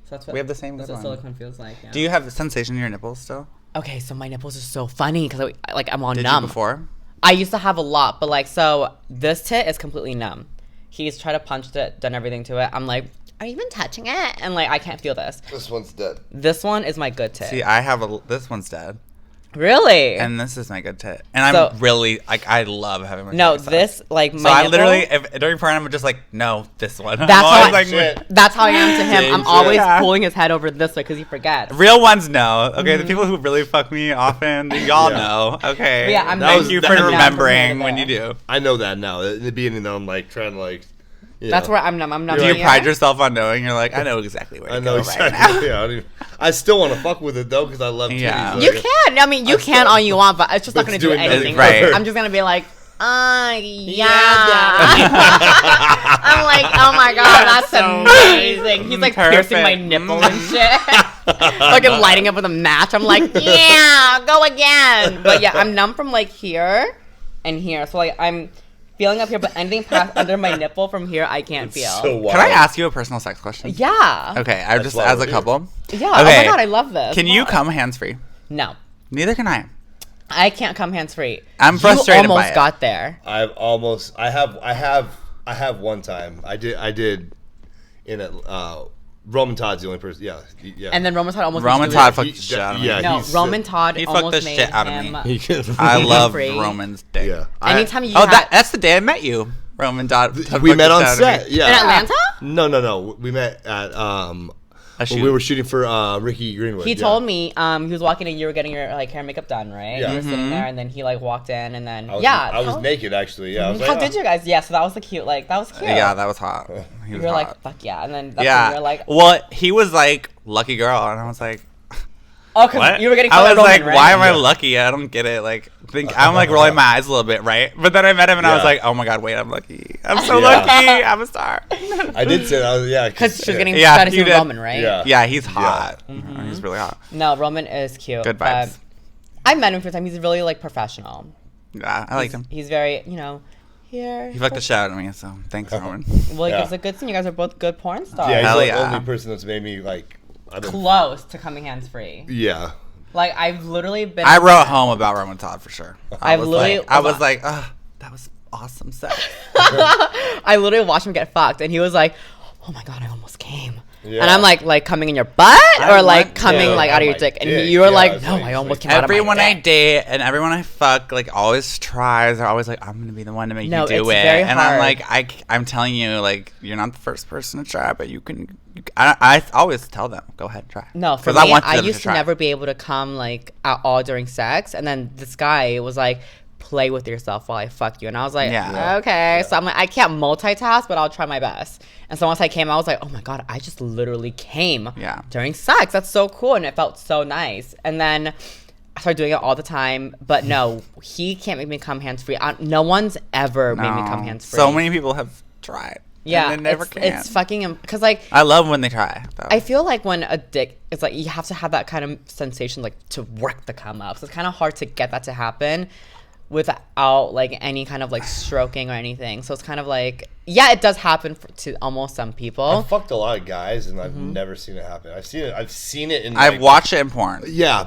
So that's what We have the same That's good what one. silicone feels like. Yeah. Do you have the sensation in your nipples still? Okay, so my nipples are so funny because I'm all Did numb. you before? I used to have a lot, but like, so this tit is completely numb. He's tried to punch it, done everything to it. I'm like, are you even touching it? And like, I can't feel this. This one's dead. This one is my good tit. See, I have this one's dead, Really? and this is my good tit, and So- I'm really like I love having my. no, tit size. this like my. So I nipple- literally, during pregnant, I'm just like, no, this one. That's I'm always how I- like, Shit. That's how I am to him. I'm Danger. always Yeah. pulling his head over this way because he forgets. real ones know. Okay, the people who really fuck me often, y'all Yeah. know. Okay. But yeah, I'm Thank not- you that- for I'm not remembering from when you there. do. I know that now. In the beginning, though, I'm like trying to like. You That's know. where I'm numb. I'm numb. Do you here. pride yourself on knowing? You're like, I know exactly where to I know go exactly. right now. Yeah, I, don't even, I still want to fuck with it though because I love titties. Yeah. Like, You can. I mean, you I'm can still- all you want, but it's just not But going it's to do doing nothing anything. Right. I'm just going to be like, yeah. Daddy. I'm like, oh my god, that's amazing. He's like piercing my Perfect. nipple and shit. Like I'm lighting up with a match. I'm like, yeah, go again. But yeah, I'm numb from like here and here. So like I'm feeling up here, but anything past under my nipple from here, I can't feel. So wild. Can I ask you a personal sex question? Yeah. Okay, I That's just why as we're a here. couple. Yeah. Oh Okay. my god, I love this. Can you What? come hands free? No. Neither can I. I can't come hands free. I'm frustrated You by almost it. got there. I have one time. I did in a Roman Todd's the only person. Yeah. And then Roman Todd almost Roman made you Todd do it. fucked the shit out of me. yeah. No, he's, Roman Todd he fucked almost the made shit out of him. me. He I love free. Roman's dick. Yeah. Anytime you Oh, had, that's the day I met you, Roman. We met on set. Yeah. in Atlanta, No. We met at when we were shooting for Ricky Greenwood. he yeah. told me he was walking in. You were getting your like hair and makeup done, right? Yeah. You were sitting there, and then he like walked in, and then I was, yeah, I was naked actually. Yeah. I was How like, did you guys? Yeah, so that was the cute. Like that was cute. Yeah, that was hot. He You was were hot. like, fuck yeah, and then that's when Yeah. you were like, Well, he was like lucky girl, and I was like, oh, because what? you were getting. I was Roman, like, right? why am I Yeah. lucky? I don't get it. Like, I'm like rolling my eyes a little bit, right? But then I met him, and I was Yeah. like, oh my god, wait, I'm lucky. I'm so Yeah. lucky. I'm a star. I did say that. Yeah. Because she was getting Yeah, started you seeing did. Roman, right? Yeah. Yeah, he's hot. He's really hot. No, Roman is cute. Good but vibes. I met him for a time. He's really like professional. Yeah, I liked him. He's very, here. He fucked the shit out of me, so thanks, Roman. Well, he Yeah. gives a good scene. You guys are both good porn stars. Yeah. He's Hell the yeah. only person that's made me like. I've been, Close to coming hands free. yeah. Like I've literally been. I wrote home about Roman Todd for sure. I I've was literally- like, I was like, that was awesome sex. I literally watched him get fucked, and he was like, "Oh my god, I almost came." Yeah. And I'm like coming in your butt, I or like want coming to. like out of your My dick, and dick. you were Yeah, like, it's "No, like- I almost like came out of my Everyone I dick." date and everyone I fuck like always tries. They're always like, I'm gonna be the one to make No, you do it's it. very And I'm hard. like, I'm telling you, like, you're not the first person to try, but you can. I always tell them, go ahead, try. No, for 'Cause me, want I them used to try. never be able to come like at all during sex, and then this guy was like, "Play with yourself while I fuck you," and I was like, Yeah. "Okay." Yeah. So I'm like, I can't multitask, but I'll try my best. And so once I came, I was like, "Oh my god, I just literally came Yeah. during sex. That's so cool," and it felt so nice. And then started doing it all the time. But no, he can't make me come hands free. No one's ever made me come hands free. So many people have tried. Yeah, and they never can. It's fucking because like I love when they try. Though. I feel like when a dick, it's like you have to have that kind of sensation like to work the come up. So it's kind of hard to get that to happen without like any kind of like stroking or anything. So it's kind of like, yeah, it does happen to almost some people. I've fucked a lot of guys and I've never seen it happen. I've seen it in. I've watched it in porn. Yeah,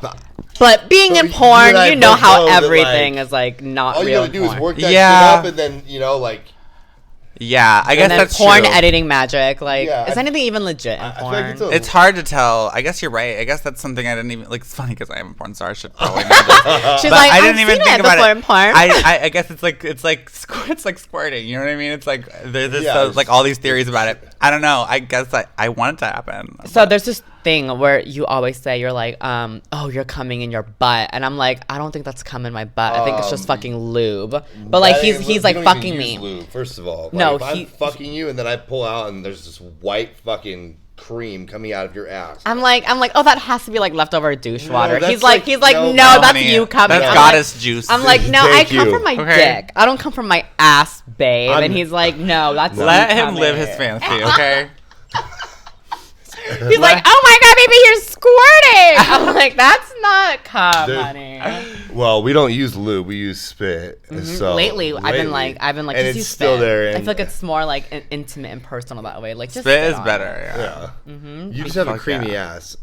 but being in porn, you know how everything is like not all real. All you gotta do is work that yeah. shit up, and then like. Yeah, I guess that's porn true. editing magic. Like, is anything even legit in porn? Like it's hard to tell. I guess you're right. I guess that's something I didn't even like. It's funny because I am a porn star. I should probably know this. She's but like, I didn't even think about it. In porn. I guess it's like squirting. You know what I mean? It's like there's like all these theories about it. I don't know. I guess I want it to happen. So there's this thing where you always say you're like, oh, you're coming in your butt, and I'm like, I don't think that's cum in my butt. I think it's just fucking lube. But like he's like fucking me. Lube, first of all, no, if I'm fucking you, and then I pull out, and there's this white fucking cream coming out of your ass. I'm like, oh, that has to be like leftover douche water. No, he's like, no, honey, that's you coming. That's goddess juice. I'm like, no, I come from my dick. I don't come from my ass, babe. And he's like, no, that's let him live his fantasy, okay? He's like, oh my god, baby, you're squirting. I'm like, that's not cum, honey. Well, we don't use lube; we use spit. Mm-hmm. So lately, I've been like, and just it's still spit. there. I feel like it's more like intimate and personal that way. Like, just spit is better. Yeah. You just have a creamy ass.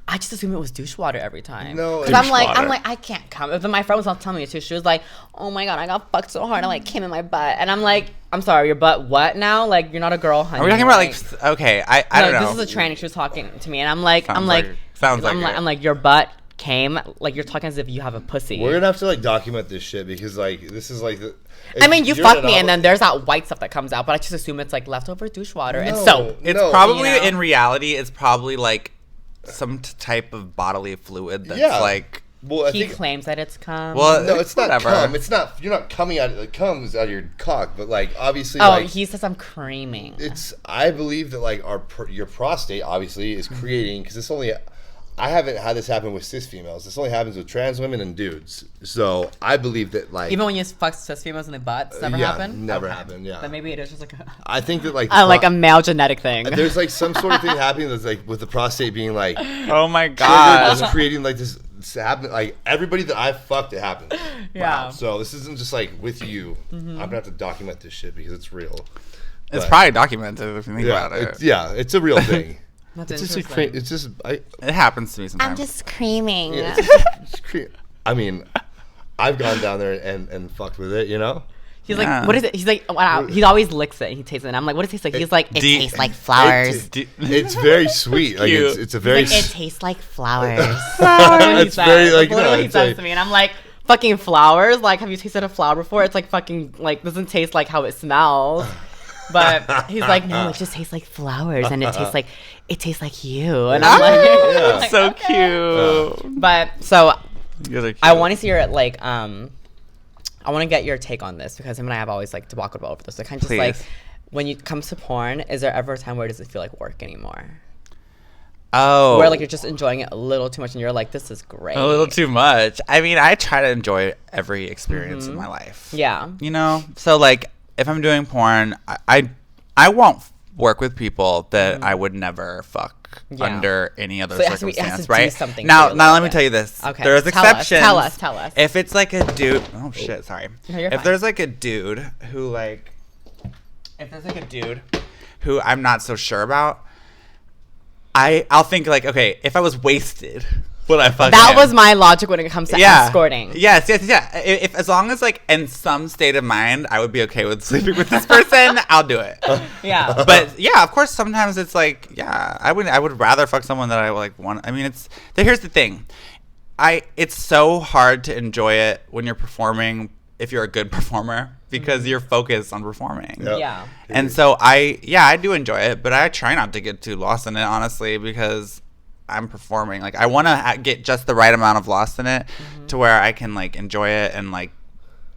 I just assume it was douche water every time. No, because I'm like, I can't come. Then my friend was telling me too. She was like, oh my god, I got fucked so hard, I like came in my butt, and I'm like, I'm sorry, your butt what now? Like, you're not a girl, honey. Are we talking about like? Okay, I don't know. This is a tranny. She was talking to me, and I'm like, I'm like your butt came. Like, you're talking as if you have a pussy. We're gonna have to like document this shit because like this is like. I mean, you fuck me, and then there's that white stuff that comes out, but I just assume it's like leftover douche water, and so it's probably in reality, it's probably like. Some type of bodily fluid that's like. Well, he claims that it's cum. Well, no, it's not cum. It's not. You're not coming out. It comes out of your cock, but like obviously. Oh, like, he says I'm creaming. It's. I believe that like your prostate obviously is creating because it's only. I haven't had this happen with cis females. This only happens with trans women and dudes. So I believe that like even when you fuck cis females in the butts, never happened. Never happened. Yeah. Then maybe it is just like. I think that like like a male genetic thing. There's like some sort of thing happening that's like with the prostate being like. Oh my god! Just creating like this happening. Like everybody that I've fucked, it happened. Yeah. Wow. So this isn't just like with you. I'm gonna have to document this shit because it's real. It's probably documented if you think about it. It's a real thing. That's it's just it happens to me sometimes. I'm just screaming. Yeah, I mean, I've gone down there and fucked with it, you know? He's like, what is it? He's like, wow. He always licks it. He tastes it. And I'm like, what does it taste like? He's like, it tastes like flowers. It's very sweet. Like it's a very. Like, it tastes like flowers. It's very like he says to me, and I'm like, fucking flowers. Like, have you tasted a flower before? It's like fucking like doesn't taste like how it smells. But he's like, no, it just tastes like flowers, and it tastes like you. And I'm like, so cute. But so I want to see your like I want to get your take on this because him and I have always like debacled over this. So kind of just like when it comes to porn, is there ever a time where does it feel like work anymore? Oh, where like you're just enjoying it a little too much, and you're like, this is great. A little too much. I mean, I try to enjoy every experience in my life. Yeah, you know. So like, if I'm doing porn, I won't work with people that I would never fuck under any other circumstance, right? Now let me tell you this. Okay. There's exceptions. Tell us. If it's like a dude, oh shit, sorry. No, you're fine. There's like a dude who like, if there's like a dude who I'm not so sure about, I'll think like, okay, if I was wasted, would I fuck That him? was my logic when it comes to escorting. Yes. If as long as like in some state of mind, I would be okay with sleeping with this person, I'll do it. Yeah. But yeah, of course, sometimes it's like, yeah, I would rather fuck someone that I like want. I mean, here's the thing, it's so hard to enjoy it when you're performing if you're a good performer because you're focused on performing. Yep. Yeah. And so I do enjoy it, but I try not to get too lost in it, honestly, because I'm performing. Like I want to get just the right amount of lost in it to where I can like enjoy it and like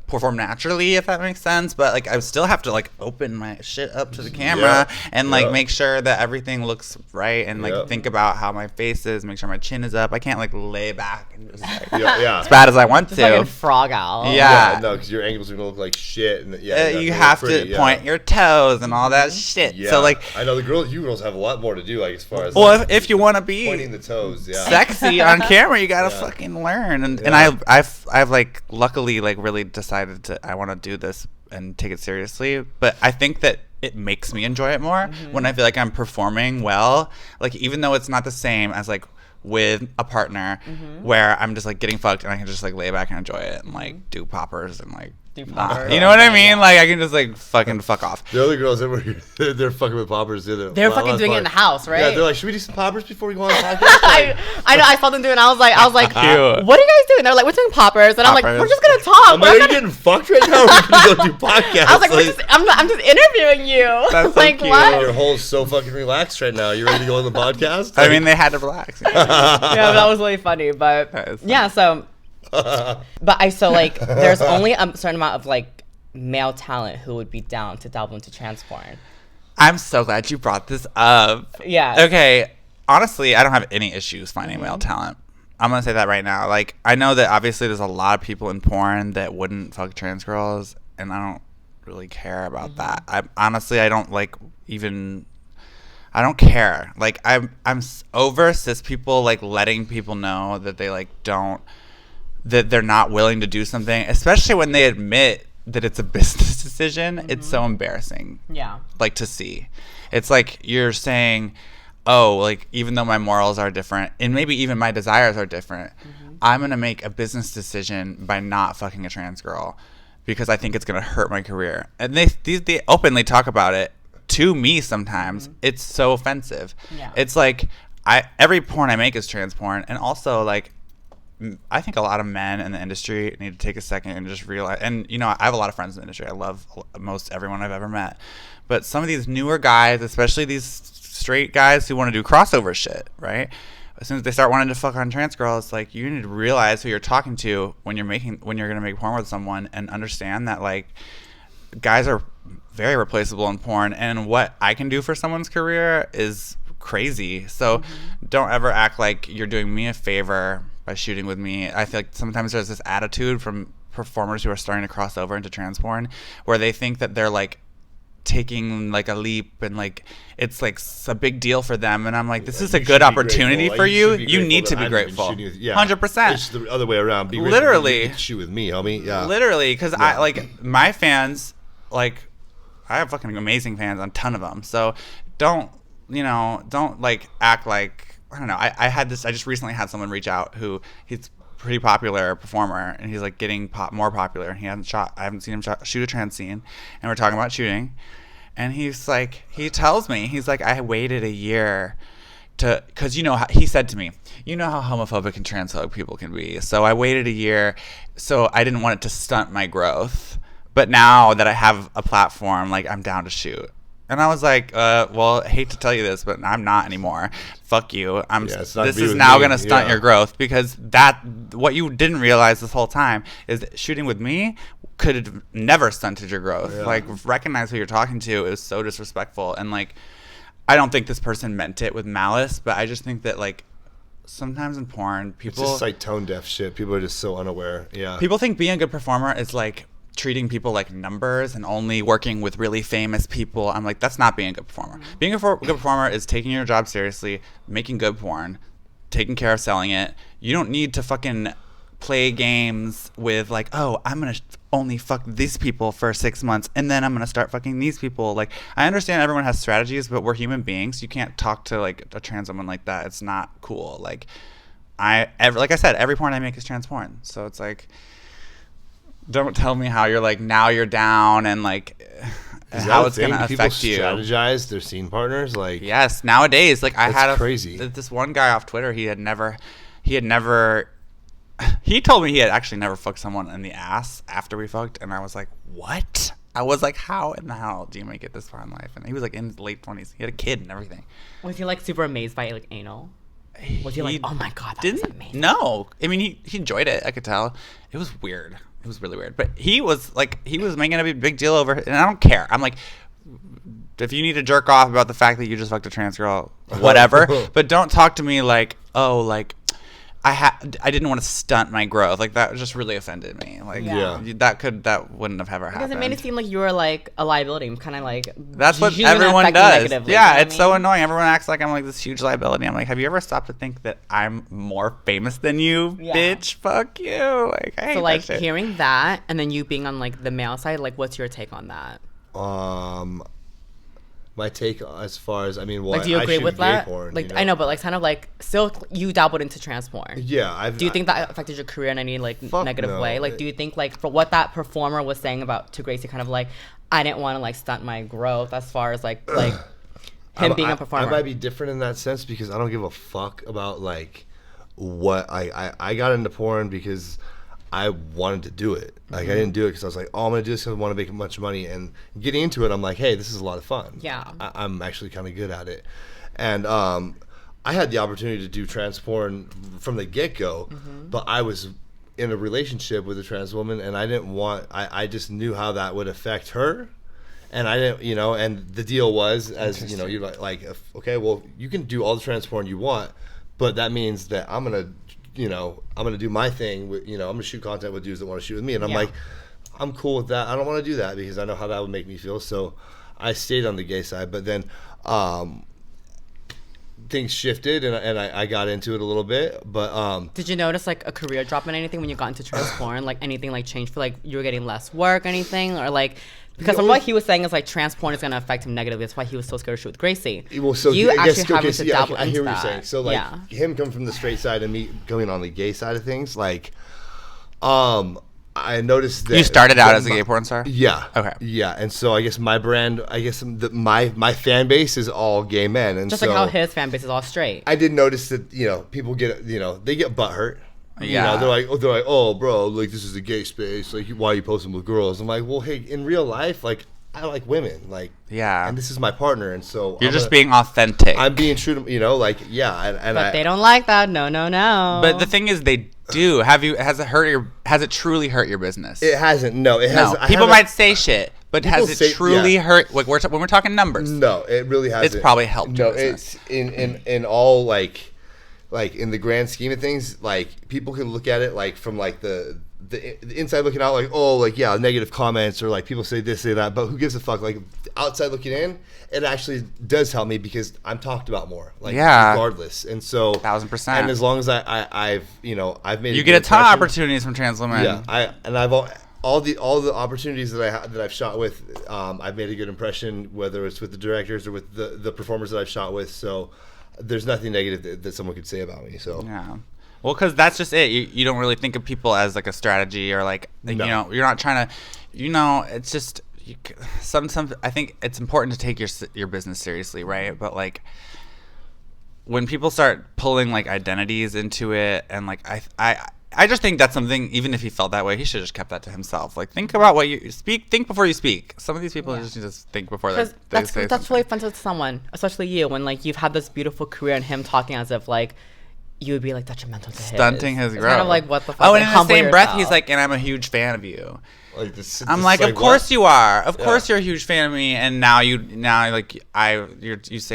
perform naturally, if that makes sense, but like I still have to like open my shit up to the camera and like make sure that everything looks right and like think about how my face is, make sure my chin is up. I can't like lay back and just like as bad as I want to. Fucking frog out. Yeah, no, because your angles are gonna look like shit, and you have to point your toes and all that shit. Yeah. So like I know you girls have a lot more to do, like as far as if you want to be pointing the toes, sexy on camera, you gotta fucking learn. And I've like luckily like really decided I want to do this and take it seriously, but I think that it makes me enjoy it more when I feel like I'm performing well, like even though it's not the same as like with a partner where I'm just like getting fucked and I can just like lay back and enjoy it and like do poppers and like you know what I mean? Like I can just like fucking fuck off. The other girls that were here, they're fucking with poppers. They're fucking doing it in the house, right? Yeah, they're like, should we do some poppers before we go on the podcast? I know, I saw them doing it. I was like, what are you guys doing? They're like, we're doing poppers, and I'm like, we're just gonna talk. I'm like, are you getting fucked right now? We're gonna go do podcasts. I was like, I'm just interviewing you. That's so like, cute. what? Your whole so fucking relaxed right now. You ready to go on the podcast? I mean, they had to relax. Yeah, that was really funny, but yeah, so. Like, there's only a certain amount of like male talent who would be down to delve into trans porn. I'm so glad you brought this up. Yeah. Okay. Honestly, I don't have any issues finding male talent. I'm gonna say that right now. Like, I know that obviously there's a lot of people in porn that wouldn't fuck trans girls, and I don't really care about that. I don't like even. I don't care. Like, I'm over cis people like letting people know that they like don't. That they're not willing to do something, especially when they admit that it's a business decision. It's so embarrassing. Yeah. Like to see. It's like you're saying, oh, like even though my morals are different and maybe even my desires are different, I'm going to make a business decision by not fucking a trans girl because I think it's going to hurt my career. And they openly talk about it to me sometimes. It's so offensive. Yeah. It's like every porn I make is trans porn, and also like I think a lot of men in the industry need to take a second and just realize, and you know, I have a lot of friends in the industry. I love most everyone I've ever met. But some of these newer guys, especially these straight guys who want to do crossover shit, right? As soon as they start wanting to fuck on trans girls, like you need to realize who you're talking to when you're going to make porn with someone, and understand that like guys are very replaceable in porn, and what I can do for someone's career is crazy. So don't ever act like you're doing me a favor by shooting with me. I feel like sometimes there's this attitude from performers who are starting to cross over into trans porn where they think that they're like taking like a leap and like it's like a big deal for them, and I'm like, this is a good opportunity for you. You need to be grateful. 100%. It's the other way around. Be literally shoot with me, homie. Yeah, literally, because I like my fans, like I have fucking amazing fans, a ton of them. So don't like act like, I don't know. I just recently had someone reach out who he's a pretty popular performer, and he's like getting more popular, and I haven't seen him shoot a trans scene, and we're talking about shooting, and he's like, he tells me, he's like, I waited a year because he said to me, you know how homophobic and transphobic people can be, so I waited a year, so I didn't want it to stunt my growth, but now that I have a platform, like I'm down to shoot. And I was like, well, I hate to tell you this, but I'm not anymore. Fuck you. This is now going to stunt your growth, because what you didn't realize this whole time is that shooting with me could have never stunted your growth. Yeah. Like, recognize who you're talking to. It was so disrespectful. And like, I don't think this person meant it with malice, but I just think that like sometimes in porn, people... It's just like tone deaf shit. People are just so unaware. Yeah. People think being a good performer is like treating people like numbers and only working with really famous people. I'm like, that's not being a good performer. Being a good performer is taking your job seriously, making good porn, taking care of selling it. You don't need to fucking play games with like, oh, I'm gonna only fuck these people for 6 months and then I'm gonna start fucking these people. Like, I understand everyone has strategies, but we're human beings. You can't talk to like a trans woman like that. It's not cool. Like I said, every porn I make is trans porn. So it's like, don't tell me how you're like, now you're down and like how it's gonna affect you. Strategize their scene partners, like, yes, nowadays, like I had crazy. This one guy off Twitter, he told me he had actually never fucked someone in the ass after we fucked, and I was like, what? I was like, how in the hell do you make it this far in life? And he was like in his late 20s. He had a kid and everything. Was he like super amazed by like anal? Was he like, oh my god, that was amazing? No, I mean he enjoyed it. I could tell. It was weird. it was really weird. But he was making a big deal over it, and I don't care. I'm like, if you need to jerk off about the fact that you just fucked a trans girl, whatever. But don't talk to me like, oh, like I didn't want to stunt my growth. Like that just really offended me. Like that wouldn't have ever happened. Because it made it seem like you were like a liability. Kind of like that's what everyone does. Yeah, it's so annoying. Everyone acts like I'm like this huge liability. I'm like, have you ever stopped to think that I'm more famous than you, bitch? Fuck you. Like I hate like that shit. Hearing that and then you being on like the male side, like what's your take on that? My take as far as, I mean, well, like, do you agree with that? Porn, like, I know, but like, kind of like, still, you dabbled into trans porn. Yeah, do you think that affected your career in any like negative way? Like, do you think like for what that performer was saying about to Gracie, kind of like, I didn't want to like stunt my growth as far as like him being a performer? I might be different in that sense because I don't give a fuck about like what I got into porn because I wanted to do it. Like, I didn't do it because I was like, oh, I'm going to do this because I want to make much money. And getting into it, I'm like, hey, this is a lot of fun. Yeah. I'm actually kind of good at it. And I had the opportunity to do trans porn from the get-go, but I was in a relationship with a trans woman, and I didn't want, I just knew how that would affect her. And I didn't, you know, and the deal was, as, you know, you're like, okay, well, you can do all the trans porn you want, but that means that I'm going to, you know, I'm going to do my thing with, you know, I'm going to shoot content with dudes that want to shoot with me. And I'm like, I'm cool with that. I don't want to do that because I know how that would make me feel. So I stayed on the gay side, but then things shifted and I got into it a little bit. But did you notice like a career drop in anything when you got into trans porn? Like anything like changed for like you were getting less work, anything, or like? Because from what he was saying is like trans porn is going to affect him negatively. That's why he was so scared to shoot with Gracie. Well, so you I actually guess, having to dabble I hear what into you're that. saying. So like him coming from the straight side and me going on the gay side of things, like I noticed that you started out as a gay porn star. Yeah. Okay. Yeah, and so I guess my brand, my fan base is all gay men, and just so like how his fan base is all straight. I did notice that, you know, people get, you know, they get butthurt. Yeah. You know, they're like, oh, bro, like this is a gay space. Like, why are you posting with girls? I'm like, well, hey, in real life, like, I like women, like, and this is my partner, and so you're just being authentic. I'm being true to, you know, like, but they don't like that. No. But the thing is, they do. Has it truly hurt your business? It hasn't. No, it hasn't. No. People might say shit, but has it truly hurt? Like when we're talking numbers, no, it really hasn't. It's probably helped. No, it's in all like in the grand scheme of things, like people can look at it like from like the inside looking out, like, oh, like, yeah, negative comments or like people say this, say that, but who gives a fuck? Like outside looking in, it actually does help me because I'm talked about more, like, regardless. And so 1000%. And as long as I've made, you get a ton of opportunities from trans women. Yeah, I've all the opportunities that I've shot with, I've made a good impression, whether it's with the directors or with the performers that I've shot with. So there's nothing negative that someone could say about me. So yeah. Well, because that's just it. You don't really think of people as like a strategy or like you know, you're not trying to, you know, it's just some. I think it's important to take your business seriously, right? But like when people start pulling like identities into it, and like I just think that's something. Even if he felt that way, he should have just kept that to himself. Like, think about what you speak. Think before you speak. Some of these people just need to think before they say something. That's really offensive to someone, especially you, when like you've had this beautiful career and him talking as if like you would be like detrimental to stunting his growth. Kind of like, what the fuck? Oh, and in the same breath, he's like, and I'm a huge fan of you. Like this, I'm like, of course you are. Of course you're a huge fan of me, and now you say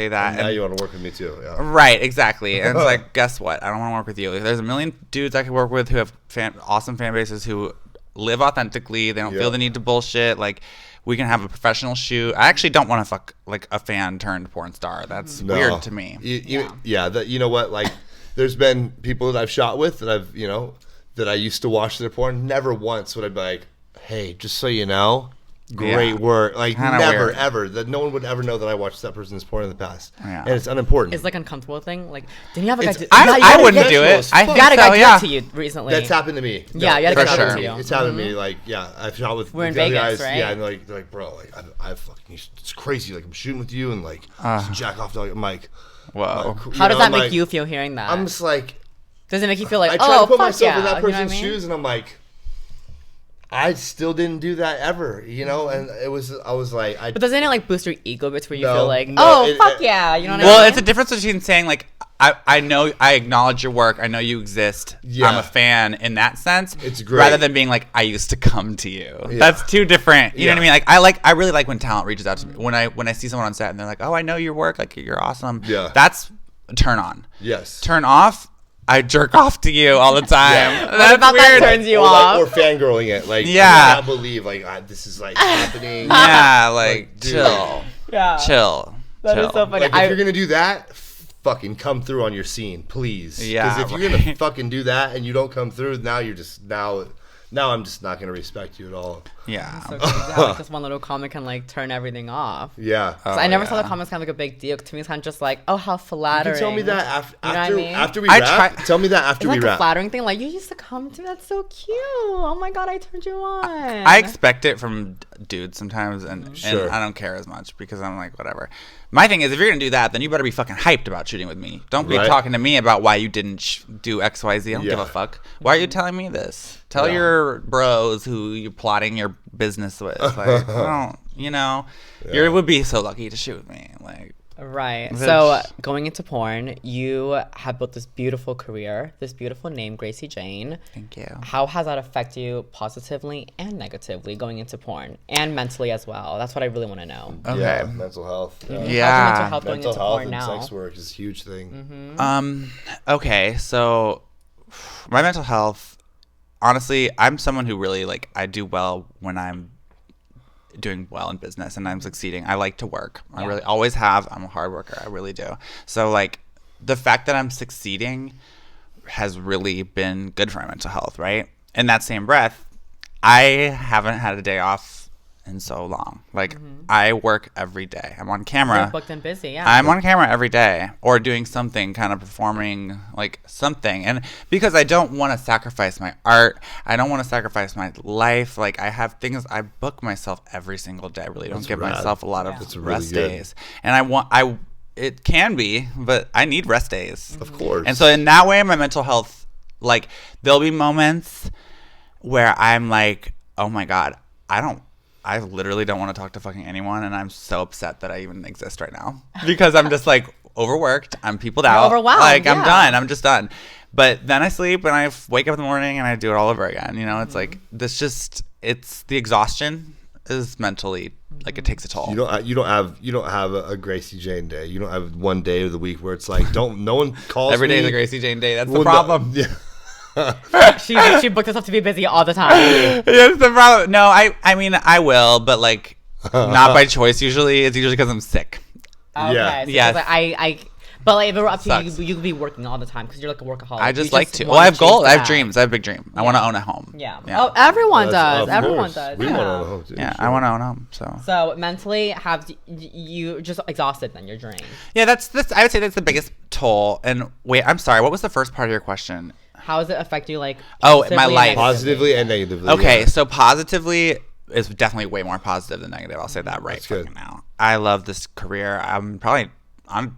that. And now you want to work with me too. Yeah. Right, exactly. And it's like, guess what? I don't want to work with you. Like, there's a million dudes I could work with who have awesome fan bases who live authentically. They don't feel the need to bullshit. Like, we can have a professional shoot. I actually don't want to fuck like a fan turned porn star. That's weird to me. You know what? Like, there's been people that I've shot with that I've, you know, that I used to watch their porn. Never once would I be like, hey, just so you know, great work. Like, kinda never, weird. ever. That no one would ever know that I watched that person's porn in the past. Yeah. And it's unimportant. It's like an uncomfortable thing. Like, didn't you have a guy? I wouldn't do it. I got a guy do that to you recently. That's happened to me. Yeah, you had a guy do it to you. It's happened to me. Like, I've shot with. We're in Vegas, guys, right? Yeah, and they're like, bro, like, I fucking, it's crazy. Like, I'm shooting with you and like, jack off. Like, I'm like, whoa. How does that make you feel hearing that? I'm just like, does it make you feel like, I try to put myself yeah, in that person's you know shoes, and I'm like, I still didn't do that ever, you know. And I was like, but doesn't it like boost your ego bits where you No, feel like, no, fuck yeah, you know what I mean? Well, it's a difference between saying like, I know I acknowledge your work. I know you exist. Yeah. I'm a fan in that sense. It's great. Rather than being like, I used to come to you. Yeah. That's two different. You know Yeah. what I mean? Like I really like when talent reaches out to me. When I see someone on set and they're like, oh, I know your work. Like you're awesome. Yeah. That's a turn on. Yes. Turn off. I jerk off to you all the time. Yeah. What That's about weird. that turns you or off? Like, or fangirling it. Like, Yeah. I can't believe this is like happening. Yeah, like dude. chill. Yeah. Chill. That is chill. so funny. Like, if you're gonna do that, fucking come through on your scene, please. Yeah, Because if you're gonna fucking do that and you don't come through, now you're just now I'm just not gonna respect you at all. Yeah. So crazy how like, just one little comment can like turn everything off. Yeah. So I never saw the comments kind of like a big deal. To me, it's kind of just like, oh, how You flattering. can tell me that after You know what I mean? after we I wrap. try- Tell me that after It's we like a wrap. flattering thing. Like, you used to come to me. That's so cute. Oh my God, I turned you on. I expect it from dudes sometimes, and Sure. I don't care as much because I'm like, whatever. My thing is, if you're gonna do that, then you better be fucking hyped about shooting with me. Don't be Right. talking to me about why you didn't do X, Y, Z. I don't give Yeah. a fuck. Why are you telling me this? Tell Yeah. your bros who you're plotting your business with. Like, I don't, you would be so lucky to shoot with me. Like, Right. Bitch. So going into porn, you have built this beautiful career, this beautiful name, Gracie Jane. thank you. How has that affected you positively and negatively going into porn and mentally as well? That's what I really want to know. Okay. Yeah, mental health. How's your Yeah. mental health going Mental into health porn and now? sex work is a huge thing. Okay, so my mental health, honestly, I'm someone who really like I do well when I'm doing well in business and I'm succeeding. I like to work. I Yeah. really always have. I'm a hard worker. I really do. So like the fact that I'm succeeding has really been good for my mental health, right? In that same breath, I haven't had a day off in so long. Like I work every day. I'm on camera. You're booked and busy, yeah. I'm on camera every day or doing something, kind of performing like something. And because I don't want to sacrifice my art, I don't want to sacrifice my life. Like I have things, I book myself every single day. I really don't That's give rad. myself a lot of That's really rest good. days. And it can be, but I need rest days. Of course. And so in that way, my mental health, like there'll be moments where I'm like, oh my God, I literally don't want to talk to fucking anyone, and I'm so upset that I even exist right now because I'm just like overworked. I'm peopled out. overwhelmed, Like I'm yeah. done. I'm just done. But then I sleep and I wake up in the morning and I do it all over again. You know, it's like it's the exhaustion is mentally like it takes a toll. You don't have a Gracie Jane day. You don't have one day of the week where it's like no one calls Every me. day is a Gracie Jane day. That's Well, the problem. Yeah. She booked herself to be busy all the time. That's the problem. No, I mean I will, but like not by choice. Usually, it's usually because I'm sick. Okay. Yeah. So Yes. Like, but like if it were up to Sucks. you, you could be working all the time because you're like a workaholic. I You just like to. wanna Well, I have chase goals. the I have bag. dreams. I have a big dream. I want to own a home. Yeah. Oh, everyone does. Everyone does. We yeah. want to own a home too. Yeah, sure. I want to own a home. So So mentally, have you just exhausted then? You're drained. yeah, that's I would say that's the biggest toll. And wait, I'm sorry. What was the first part of your question? How does it affect you? Like Oh, positively my and life. negatively? Positively and negatively. Okay, yeah. so positively is definitely way more positive than negative. I'll say that right That's good. fucking now. I love this career. I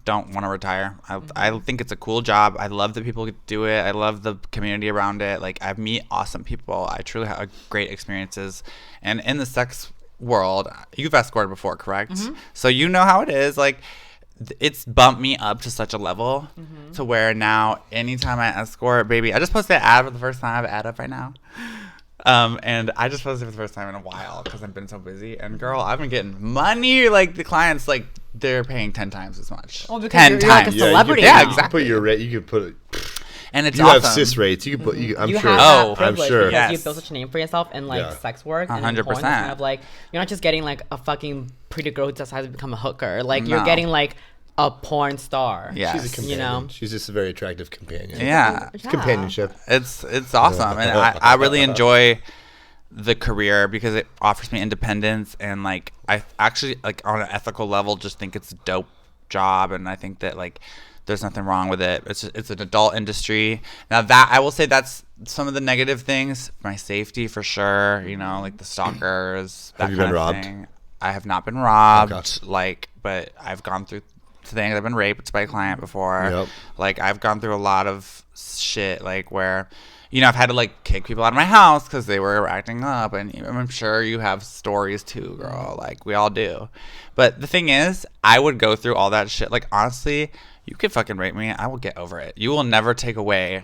don't want to retire. I think it's a cool job. I love that people do it. I love the community around it. Like I meet awesome people. I truly have great experiences. And in the sex world, you've escorted before, correct? So you know how it is. Like it's bumped me up to such a level to where now anytime I escort, baby, I just posted an ad for the first time. I have an ad up right now. And I just posted it for the first time in a while because I've been so busy. And girl, I've been getting money. Like the clients, like they're paying 10 times as much. Well, because 10 you're like a times. celebrity Yeah, now. You can exactly. put your rate. You can put it. And it's You awesome. have cis rates. You can put. I'm You sure. have Oh, that I'm privilege sure. because you Yes. built such a name for yourself in like Yeah. sex work and in 100%. porn. It's kind of like you're not just getting like a fucking pretty girl who decides to become a hooker. Like you're No. getting like a porn star. Yeah. She's a companion. You know? She's just a very attractive companion. Yeah. It's companionship. It's awesome. And I really enjoy the career because it offers me independence, and like I actually like on an ethical level just think it's a dope job, and I think that like there's nothing wrong with it. It's an adult industry. Now that I will say that's some of the negative things. My safety for sure, you know, like the stalkers. Have you been robbed? Thing. I have not been robbed. Okay. Like, but I've gone through things. I've been raped by a client before. Yep. Like I've gone through a lot of shit. Like where, you know, I've had to like kick people out of my house because they were acting up, and I'm sure you have stories too, girl. Like we all do. But the thing is, I would go through all that shit. Like honestly, you could fucking rape me. I will get over it. You will never take away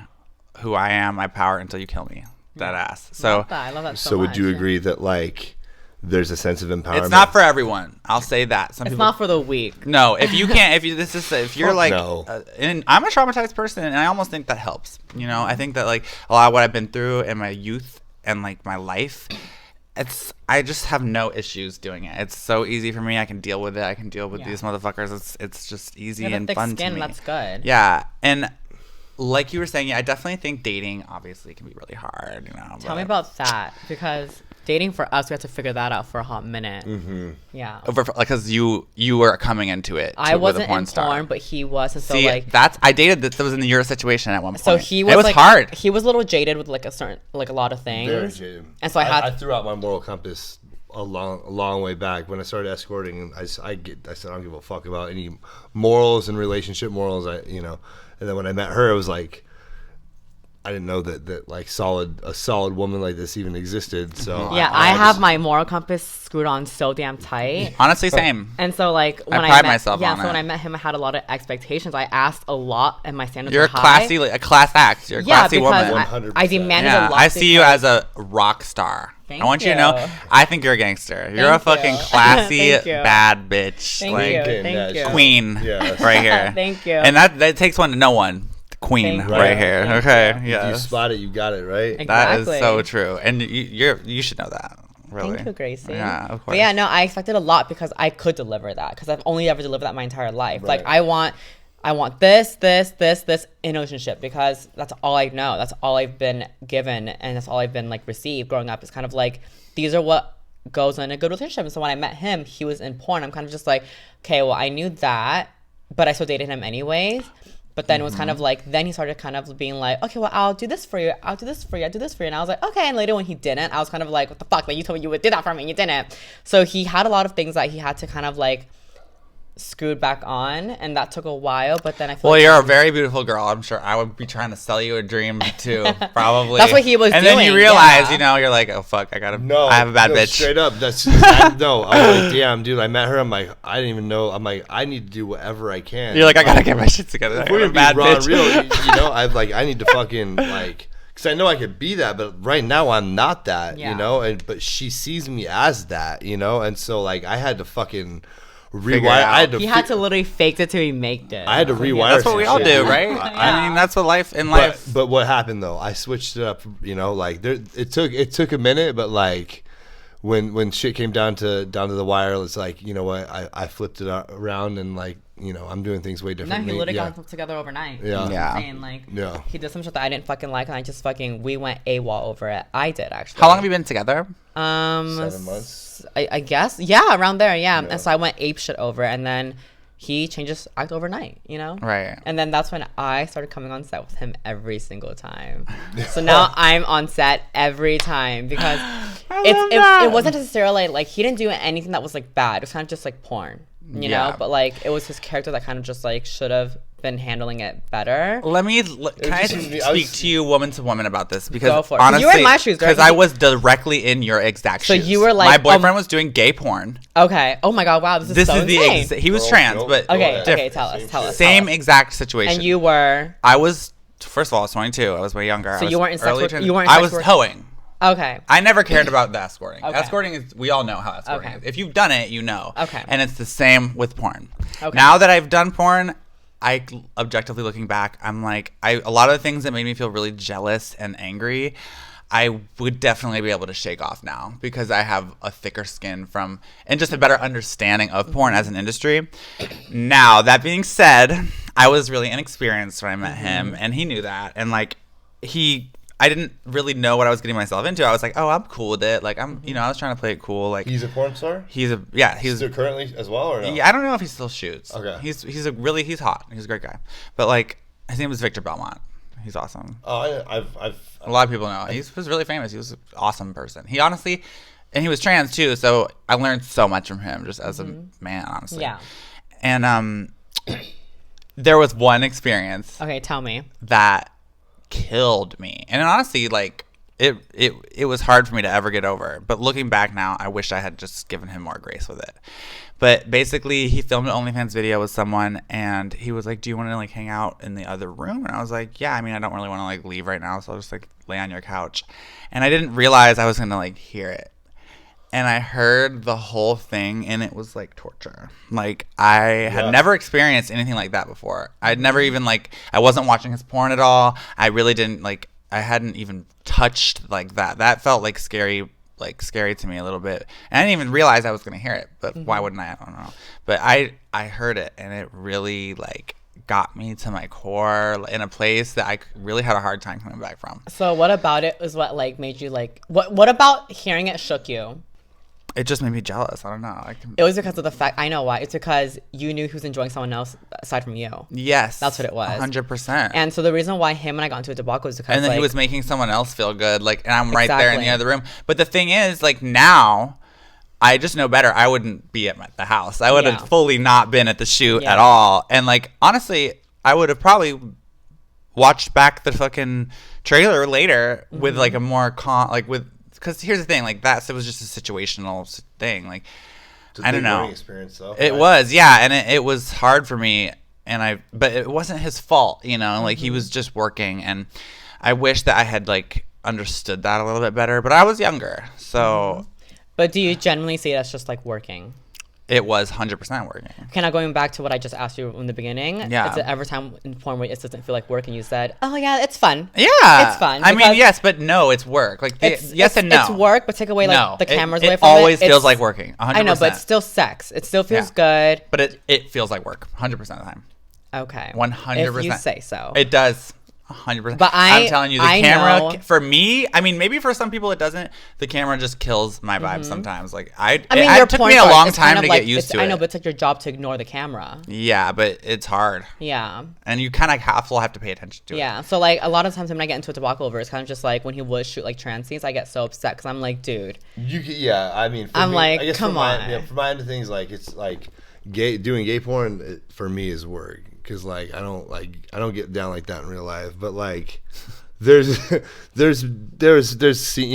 who I am, my power, until you kill me. That ass. So I love that so So much. would you agree that like there's a sense of empowerment? it's not for everyone. I'll say that. Some It's people, not for the weak. No, if you can't, if you're like, no. And I'm a traumatized person, and I almost think that helps. You know, I think that like a lot of what I've been through in my youth and like my life, I just have no issues doing it. It's so easy for me. I can deal with it. I can deal with these motherfuckers. It's just easy You have a and thick fun skin, to me. that's good. Yeah, and like you were saying, I definitely think dating obviously can be really hard. You know, Tell me about that, because dating for us, we had to figure that out for a hot minute. Mm-hmm. Yeah. because you were coming into it. I with a wasn't in porn, but he was, and so See, like I dated that was in your situation at one point. so he was it was like, hard. He was a little jaded with like a lot of things. Very jaded. And so I threw out my moral compass a long way back when I started escorting. I said I don't give a fuck about any morals and relationship morals. And then when I met her, it was like I didn't know that like a solid woman like this even existed. So Yeah, I have my moral compass screwed on so damn tight. Honestly, same. And so like when pride met, myself on so it. when I met him, I had a lot of expectations. I asked a lot, and my standards You're were high. a class act. You're a classy because woman. 100%. I demanded a lot. I see you because- as a rock star. Thank I want you to you. know, I think you're a gangster. You're a Thank fucking you. classy, Thank you. bad bitch. Thank like, you. Thank Thank you. queen Yes. right here. Thank you. And that takes one to know one. Queen Thank you. right here. Thank Okay. you. If Yeah. you spot it, you got it right. That is Exactly. so true. And you should know that. Really. Thank you, Gracie. Yeah, of course. But yeah, no, I expected a lot because I could deliver that, because I've only ever delivered that my entire life. Right. Like I want this in a relationship, because that's all I know. That's all I've been given, and that's all I've been like received growing up. It's kind of like these are what goes in a good relationship. And so when I met him, he was in porn. I'm kind of just like, okay, well, I knew that, but I still dated him anyways. But then it was kind of like, then he started kind of being like, okay, well, I'll do this for you. I'll do this for you. I'll do this for you. And I was like, okay. And later when he didn't, I was kind of like, what the fuck? Like, you told me you would do that for me and you didn't. So he had a lot of things that he had to kind of like screwed back on. And that took a while. But then I feel Well, like you're a very beautiful girl. I'm sure I would be trying to sell you a dream too, probably. That's what he was and then you doing, realize, yeah. you're like, oh fuck, I No, have a bad bitch. Straight up, I was like, damn, dude. I met her. I'm like, I didn't even know. I'm like, I need to do whatever I can. You're like, I gotta get my shit together. If we're I'm gonna a be bad raw and bitch. real, I need to fucking like, because I know I could be that, but right now I'm not that, Yeah. but she sees me as that, and so like I had to fucking Figure it rewire. out. I had to. he had to literally fake it till he made it. I had to rewire. That's what we some all shit, do, dude. right? I mean, that's what life in life. But what happened though? I switched it up. Like it took a minute, but like when shit came down to the wire, it's like, you know what? I flipped it around and like, I'm doing things way No, differently. he literally yeah. got them together overnight. Yeah. That's Yeah. insane. Like, Yeah. he did some shit that I didn't fucking like, and I just we went AWOL over it. I did, actually. How long have you been together? 7 months. I guess. Yeah, around there, yeah. Yeah. And so I went ape shit over it, and then he changed his act overnight, Right. And then that's when I started coming on set with him every single time. So now I'm on set every time, because it wasn't necessarily like he didn't do anything that was like bad. It was kind of just like porn, you Yeah. know? But like it was his character that kind of just like should have been handling it better. Can I speak to you woman to woman about this? Because Go for it. 'Cause honestly, you were in my shoes, right? because I was directly in your exact So shoes. you were like, my boyfriend was doing gay porn. Okay. Oh my god, wow, this is This so is the insane. he was Girl, trans, go- but go Okay, ahead. okay, tell us. same exact situation. And you were I was first of all, I was 22. I was way younger. So I was you weren't in sex early work- trans- you weren't in I sex was work- hoeing. okay. I never cared about the escorting. Okay. Escorting is, we all know how escorting Okay. is. If you've done it, you know. Okay. And it's the same with porn. Okay. Now that I've done porn, I objectively looking back, I'm like, a lot of the things that made me feel really jealous and angry, I would definitely be able to shake off now, because I have a thicker skin and just a better understanding of porn as an industry. Now, that being said, I was really inexperienced when I met him, and he knew that. And like, I didn't really know what I was getting myself into. I was like, oh, I'm cool with it. Like, I was trying to play it cool. Like, He's a porn star. he's Still currently as well, or no? yeah, I don't know if he still shoots. Okay. He's hot. He's a great guy. But like, his name was Victor Belmont. He's awesome. Oh, I've A lot of people know. He was really famous. He was an awesome person. He honestly, and he was trans too. So I learned so much from him just as a man, honestly. Yeah. And there was one experience Okay, tell me. that killed me. And honestly, like, it was hard for me to ever get over. But looking back now, I wish I had just given him more grace with it. But basically, he filmed an OnlyFans video with someone, and he was like, "Do you want to like hang out in the other room?" And I was like, "Yeah, I mean, I don't really want to like leave right now, so I'll just like lay on your couch." And I didn't realize I was gonna like hear it. And I heard the whole thing, and it was like torture. Like, I had never experienced anything like that before. I'd never even like, I wasn't watching his porn at all. I really didn't like, I hadn't even touched like that. That felt like scary to me a little bit. And I didn't even realize I was going to hear it, but why wouldn't I? I don't know. But I heard it, and it really like got me to my core in a place that I really had a hard time coming back from. So what about it is what like made you like, what about hearing it shook you? It just made me jealous. I don't know. It was because of the fact, I know why. It's because you knew he was enjoying someone else aside from you. Yes. That's what it was. 100%. And so the reason why him and I got into a debacle was because and then he was making someone else feel good. Like, and I'm right there in the other room. But the thing is, like, now I just know better. I wouldn't be at the house. I would have fully not been at the shoot at all. And like, honestly, I would have probably watched back the fucking trailer later with like a more because here's the thing, like it was just a situational thing. Like, I don't know. Experience, though, it was, yeah, and it was hard for me, but it wasn't his fault, you know. Like he was just working, and I wish that I had like understood that a little bit better. But I was younger, so. But do you genuinely see it as just like working? It was 100% working. Kind of going back to what I just asked you in the beginning. Yeah. It's every time in porn where it doesn't feel like work, and you said, "Oh yeah, it's fun." Yeah, it's fun. I mean, yes, but no, it's work. Like yes and no. It's work, but take away like the cameras away it from it. It always feels like working. 100%. I know, but it's still sex. It still feels good. But it feels like work 100% of the time. Okay. 100%. If you say so. It does. 100%. But I'm telling you, the camera know. For me, I mean, maybe for some people it doesn't. The camera just kills my vibe sometimes. Like it took me a long time to get used to it. I know, but it's like your job to ignore the camera. Yeah, but it's hard. Yeah. And you kind of have to pay attention to it. Yeah. So like a lot of times when I get into a debacle over, it's kind of just like when he would shoot like trans scenes, I get so upset because I'm like, dude. I mean, I'm me, like, I guess come on. For my end of things, like it's like doing gay porn for me is work. Because like I don't get down like that in real life, but like there's you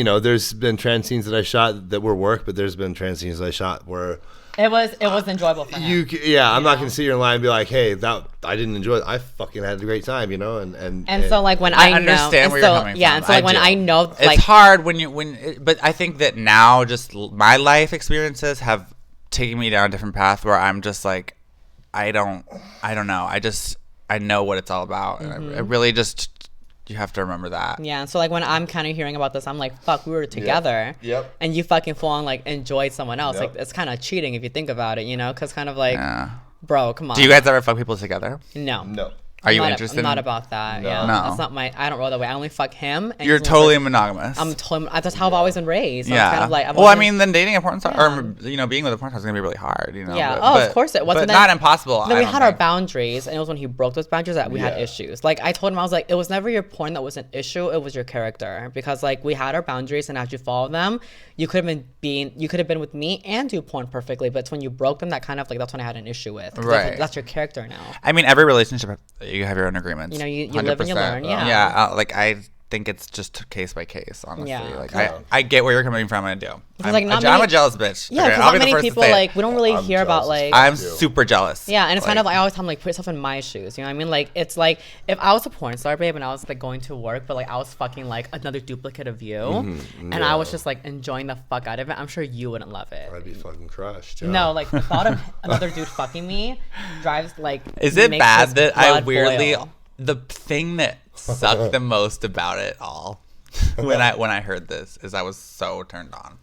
know, there's been trans scenes that I shot that were work, but there's been trans scenes that I shot where it was enjoyable for him. I'm not gonna sit here and lie and be like, hey, that I didn't enjoy it. I fucking had a great time, you know, and so like when I understand where you're coming from. Yeah, and so like when I know, like, it's hard but I think that now just my life experiences have taken me down a different path where I'm just like. I don't know. I know what it's all about. And I really just, you have to remember that. Yeah. So like when I'm kind of hearing about this, I'm like, fuck, we were together. Yep. And you fucking full on like enjoyed someone else. Yep. Like it's kind of cheating if you think about it, you know? Because kind of like, bro, come on. Do you guys ever fuck people together? No. Are you interested? I'm not about that. No. Yeah, No. that's not I don't roll that way. I only fuck him. And You're totally monogamous. That's how I've always been raised. So yeah. It's kind of like, I mean, then dating a porn star, or you know, being with a porn star is gonna be really hard. You know. Yeah. But, of course it was. But not impossible. Then we had our boundaries, and it was when he broke those boundaries that we had issues. Like I told him, I was like, it was never your porn that was an issue. It was your character, because like we had our boundaries, and as you follow them, you could have been with me and do porn perfectly. But it's when you broke them that kind of like that's when I had an issue with. Right. That's your character now. I mean, every relationship you have your own agreements. You know, you live and you learn. Yeah. Yeah. Like I think it's just case by case, honestly. Yeah. Like I get where you're coming from, and I do. I'm a jealous bitch. Yeah, Okay, because I'll not be the many first to people say it. like we don't really hear about like. I'm super jealous. Yeah, and it's kind of like I always tell them like put yourself in my shoes. You know what I mean? Like it's like if I was a porn star, babe, and I was like going to work, but like I was fucking like another duplicate of you, and I was just like enjoying the fuck out of it. I'm sure you wouldn't love it. I'd be fucking crushed. Yeah. No, like the thought of another dude fucking me drives like. Is it bad that I weirdly boil. The thing that sucked the most about it all when I heard this is I was so turned on.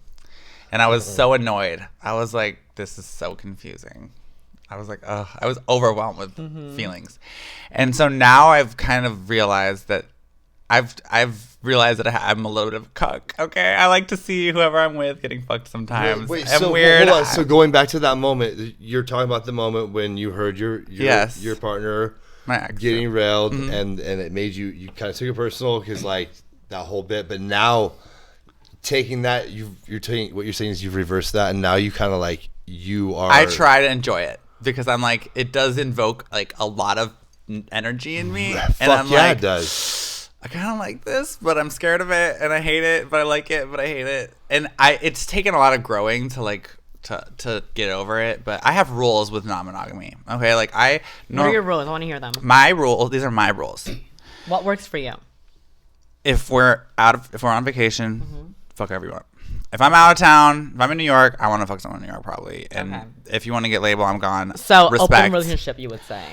And I was so annoyed. I was like, this is so confusing. I was like, ugh. I was overwhelmed with feelings. And so now I've kind of realized that I've realized that I'm a little bit of a cuck. Okay, I like to see whoever I'm with getting fucked sometimes. Wait, I'm so weird. Hold on. So going back to that moment, you're talking about the moment when you heard your partner my ex getting railed, and it made you kind of took it personal because like that whole bit. But now taking that, you're taking what you're saying is you've reversed that, and now you kind of like you are. I try to enjoy it because I'm like it does invoke like a lot of energy in me, and I'm like it does. I kind of like this, but I'm scared of it, and I hate it, but I like it, but I hate it. And it's taken a lot of growing to like to get over it. But I have rules with non-monogamy. Okay, like what are your rules? I want to hear them. My rules. These are my rules. What works for you? If we're on vacation, fuck everyone. If I'm out of town, if I'm in New York, I want to fuck someone in New York probably. And if you want to get laid while I'm gone, so respect. Open relationship, you would say.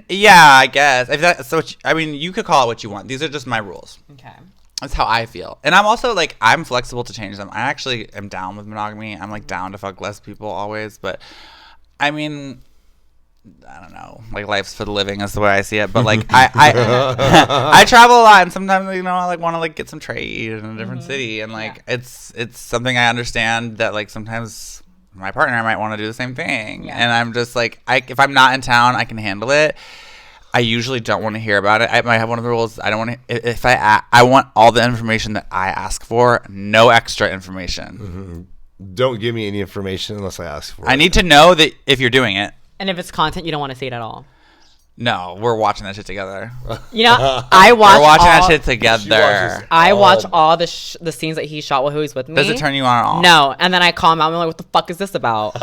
Yeah, I guess. If that, so I mean, you could call it what you want. These are just my rules. Okay. That's how I feel. And I'm also like, I'm flexible to change them. I actually am down with monogamy. I'm like down to fuck less people always. But I mean, I don't know. Like life's for the living is the way I see it. But like I travel a lot, and sometimes I like want to like get some trade in a different city, and like it's something I understand that like sometimes my partner might want to do the same thing, and I'm just like if I'm not in town, I can handle it. I usually don't want to hear about it. I might have one of the rules. I don't want to. If I want all the information that I ask for, no extra information. Don't give me any information unless I ask for it. I need to know that if you're doing it. And if it's content, you don't want to see it at all. No, we're watching that shit together. We're watching that shit together. I watch all the scenes that he shot while he was with me. Does it turn you on at all? No, and then I call him out and I'm like, what the fuck is this about?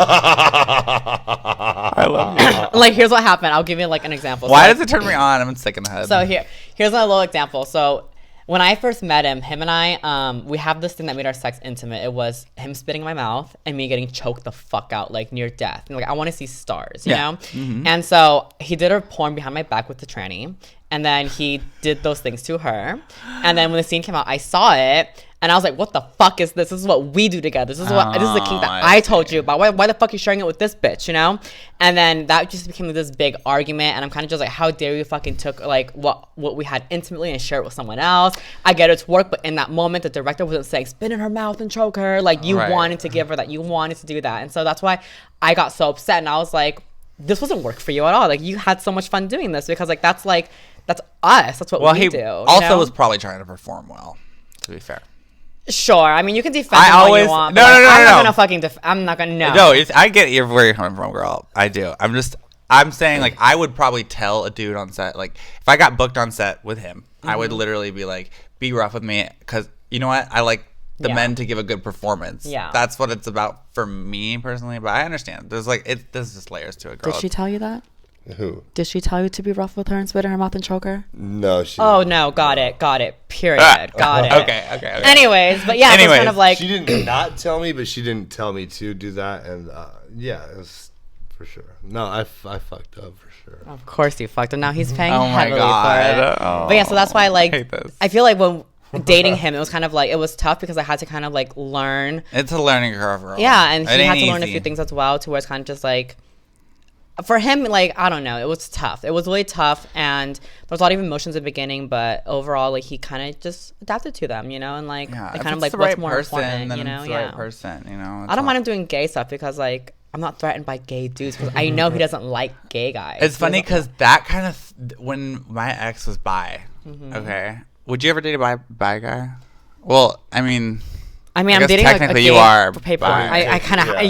I love you. Like, here's what happened. I'll give you like an example. Why does it turn me on? I'm sick in the head. So here's a little example. So when I first met him and I, we have this thing that made our sex intimate. It was him spitting in my mouth and me getting choked the fuck out, like near death. And like, I want to see stars, you know? Mm-hmm. And so he did her porn behind my back with the tranny. And then he did those things to her. And then when the scene came out, I saw it. And I was like, what the fuck is this? This is what we do together. This is the kink that I told you about. Why the fuck are you sharing it with this bitch, you know? And then that just became like this big argument. And I'm kind of just like, how dare you fucking took like what we had intimately and share it with someone else? I get it's work, but in that moment, the director wasn't saying, spit in her mouth and choke her. Like you wanted to give her that. You wanted to do that. And so that's why I got so upset. And I was like, this wasn't work for you at all. Like you had so much fun doing this because like that's us. That's what we do. Also was probably trying to perform well, to be fair. Sure. I mean, you can defend him all you want. No. I'm not gonna. No. No, I get where you're coming from, girl. I do. I'm saying like I would probably tell a dude on set, like if I got booked on set with him, I would literally be like, be rough with me, because you know what? I like the men to give a good performance. Yeah. That's what it's about for me personally. But I understand. There's just layers to it, girl. Did she tell you that? Who? Did she tell you to be rough with her and spit in her mouth and choke her? No, she didn't. No. Got it. Period. Got it. Okay. Anyways, but yeah, it was kind of like... She didn't not tell me, but she didn't tell me to do that. And yeah, it was for sure. No, I fucked up for sure. Of course you fucked up. Now he's paying oh my heavily God. for it. Oh, but yeah, so that's why I feel like when dating him, it was kind of like, it was tough because I had to kind of like learn. It's a learning curve, girl. Yeah, and he had to learn a few things as well, to where it's kind of just like... For him, like, I don't know, it was tough. It was really tough, and there was a lot of emotions at the beginning, but overall, like, he kind of just adapted to them, you know, and like, yeah, kind of like, what's more important, you know? It's the right person, you know? I don't mind him doing gay stuff because, like, I'm not threatened by gay dudes because I know he doesn't like gay guys. It's funny because that kind of, when my ex was bi, okay, would you ever date a bi guy? Well, I mean, I'm dating technically a gay, you are paper. I kind of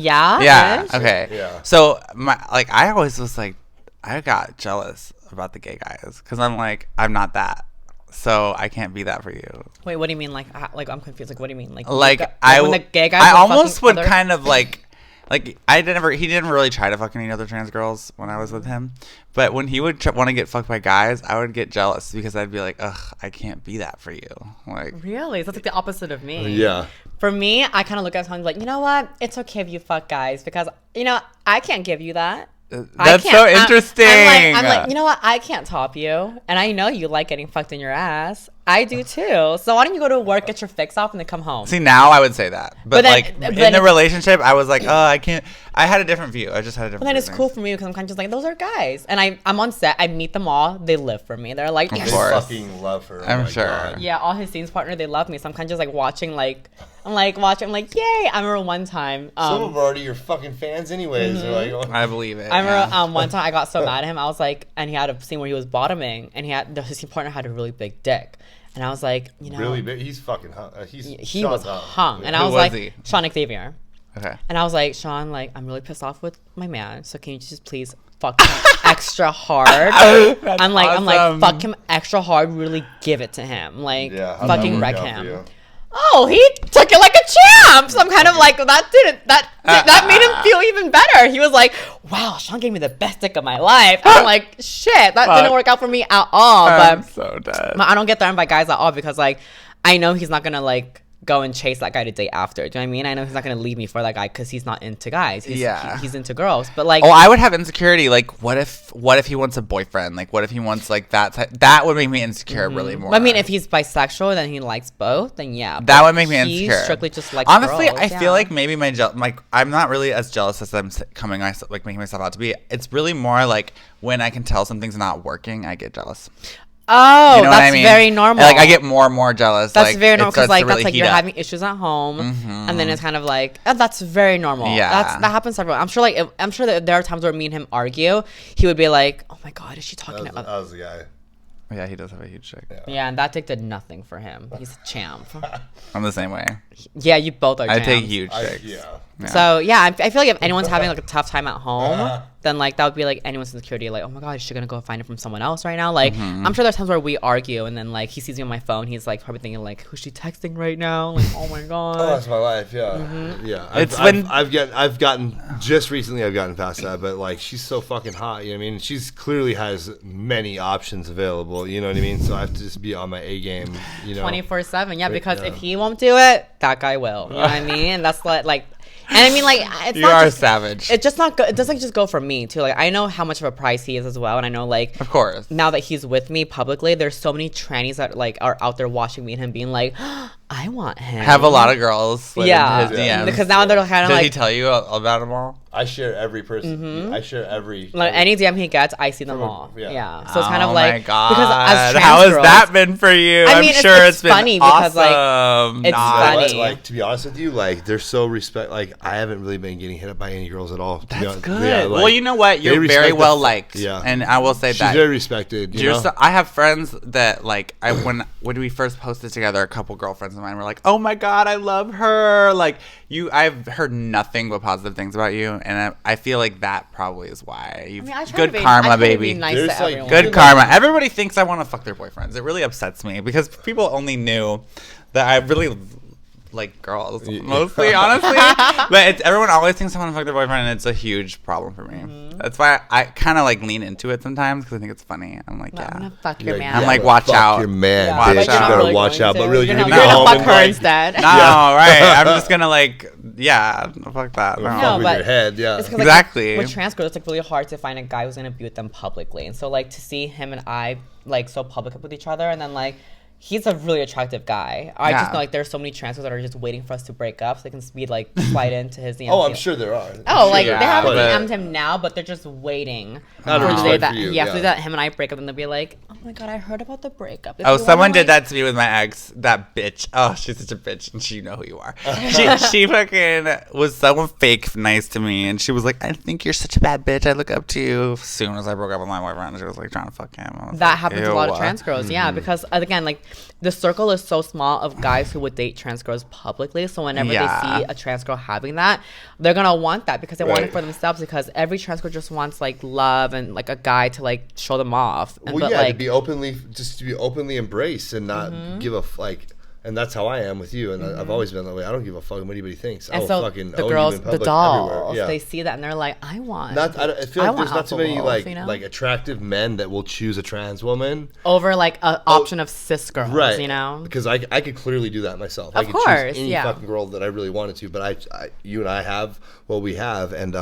yeah. Okay. Yeah. So I always was like, I got jealous about the gay guys because I'm like, I'm not that, so I can't be that for you. Wait, what do you mean? Like I'm confused. Like what do you mean? Like when the gay guys I almost would kind of like he didn't really try to fuck any other trans girls when I was with him, but when he would want to get fucked by guys, I would get jealous because I'd be like, ugh, I can't be that for you. Like, really? That's like the opposite of me. Yeah. For me, I kind of look at something like, you know what? It's okay if you fuck guys because, you know, I can't give you that. That's so interesting. I'm like, you know what? I can't top you. And I know you like getting fucked in your ass. I do too. So why don't you go to work, get your fix off, and then come home? See, now I would say that. But in the relationship, I was like, oh, I can't. I had a different view. I just had a different view. But then it's cool for me because I'm kind of just like, those are guys. And I'm on set. I meet them all. They live for me. They're like, they fucking love her. I'm sure. God. Yeah, all his scenes partner, they love me. So I'm kind of just like watching, like, I'm like, yay. I remember one time. Some of them are already your fucking fans anyways. Mm-hmm. Like, oh. I believe it. I remember one time I got so mad at him. I was like, and he had a scene where he was bottoming, and his scene partner had a really big dick. And I was like, you know. Really big? He's fucking hung. He was hung. And I was like, Sean Xavier. Okay. And I was like, Sean, like, I'm really pissed off with my man. So can you just please fuck him extra hard. I'm like, fuck him extra hard. Really give it to him. Like, fucking wreck him. Oh, he took it like a champ. So I'm kind of like, that made him feel even better. He was like, wow, Sean gave me the best dick of my life. I'm like, shit, that didn't work out for me at all. I'm so dead. But I don't get thrown by guys at all because, like, I know he's not gonna like go and chase that guy to date after. Do you know what I mean? I know he's not gonna leave me for that guy because he's not into guys. He's into girls. But like, I would have insecurity. Like, what if he wants a boyfriend? Like, what if he wants like that type? That would make me insecure really more. I mean, if he's bisexual, then he likes both. Then yeah, that would make me insecure. He strictly just likes honestly, girls, I feel like maybe I'm not really as jealous as I'm making myself out to be. It's really more like when I can tell something's not working, I get jealous. Oh, you know that's very normal. Like I get more and more jealous. That's very normal because like that's like you're having issues at home, and then it's kind of like that's very normal. Yeah, that happens to everyone. I'm sure that there are times where me and him argue. He would be like, "Oh my god, is she talking about?" That was the guy. Yeah, he does have a huge dick. Yeah, and that dick did nothing for him. He's a champ. I'm the same way. Yeah, you both are. I take huge dicks. Yeah. So yeah, I feel like if anyone's having like a tough time at home, then like that would be like anyone's insecurity. Like, oh my god, is she gonna go find it from someone else right now? Like, I'm sure there's times where we argue, and then like he sees me on my phone, he's like probably thinking like, who's she texting right now? Like, oh my god. Oh, that's my life. Yeah, yeah. I've gotten just recently. I've gotten past that, but like she's so fucking hot. You know what I mean? She's clearly has many options available. You know what I mean? So I have to just be on my A game. You know, 24/7. Yeah, because if he won't do it, that guy will. You know what I mean? And that's like. And I mean, like, it's you are a savage. It's just not. It doesn't just go for me too. Like, I know how much of a prize he is as well, and I know, like, of course, now that he's with me publicly, there's so many trannies that like are out there watching me and him, being like, I want him. Have a lot of girls. Into his DMs. Because now they're kind of like. Did he tell you about them all? I share every person. I share every. Like any DM he gets, I see them all. Yeah. So it's kind of like. Oh my god. Because as trans how has girls, that been for you? I mean, I'm sure it's been funny awesome. Because like it's funny. Like to be honest with you, like they're so Like I haven't really been getting hit up by any girls at all. That's good. Yeah, like, well, you know what? You're very well liked. Yeah. And I will say that she's very respected. You know? I have friends that like when we first posted together, a couple girlfriends of mine were like, "Oh my god, I love her." Like I've heard nothing but positive things about you, and I feel like that probably is why. Good karma, baby. Good karma. Everybody thinks I want to fuck their boyfriends. It really upsets me because people only knew that I really like girls mostly, honestly. But everyone always thinks I want to fuck their boyfriend, and it's a huge problem for me. That's why I kind of like lean into it sometimes because I think it's funny. I'm like, I'm gonna fuck your man. I'm like, watch out. Your man, bitch. You better watch out. But really, you're gonna go fuck her instead. No, right? I'm just gonna like, fuck that. No, with your head, exactly. With trans girls, it's like really hard to find a guy who's gonna be with them publicly, and so like to see him and I like so public with each other, and then like. He's a really attractive guy. I just know like there's so many transfers that are just waiting for us to break up so they can speed like slide into his DMs. Oh, I'm sure there are. They haven't DM'd him now, but they're just waiting for the day that him and I break up, and they'll be like, "Oh my god, I heard about the breakup." Someone did that to me with my ex. That bitch. Oh, she's such a bitch, and you know who you are. she fucking was so fake nice to me, and she was like, "I think you're such a bad bitch. I look up to you." As soon as I broke up with my boyfriend, she was like trying to fuck him. That happens to a lot of trans girls, because again, like. The circle is so small of guys who would date trans girls publicly. So whenever they see a trans girl having that, they're going to want that because they want it for themselves, because every trans girl just wants like love and like a guy to like show them off. And, to be openly embraced and not give a and that's how I am with you, and I've always been that way. I don't give a fuck what anybody thinks. And so the girls, the dolls, they see that and they're like, I want. I feel like there's not too many like attractive men that will choose a trans woman over like an option of cis girls, right? You know, because I could clearly do that myself. Of course, I could choose any fucking girl that I really wanted to, but you and I have what we have, and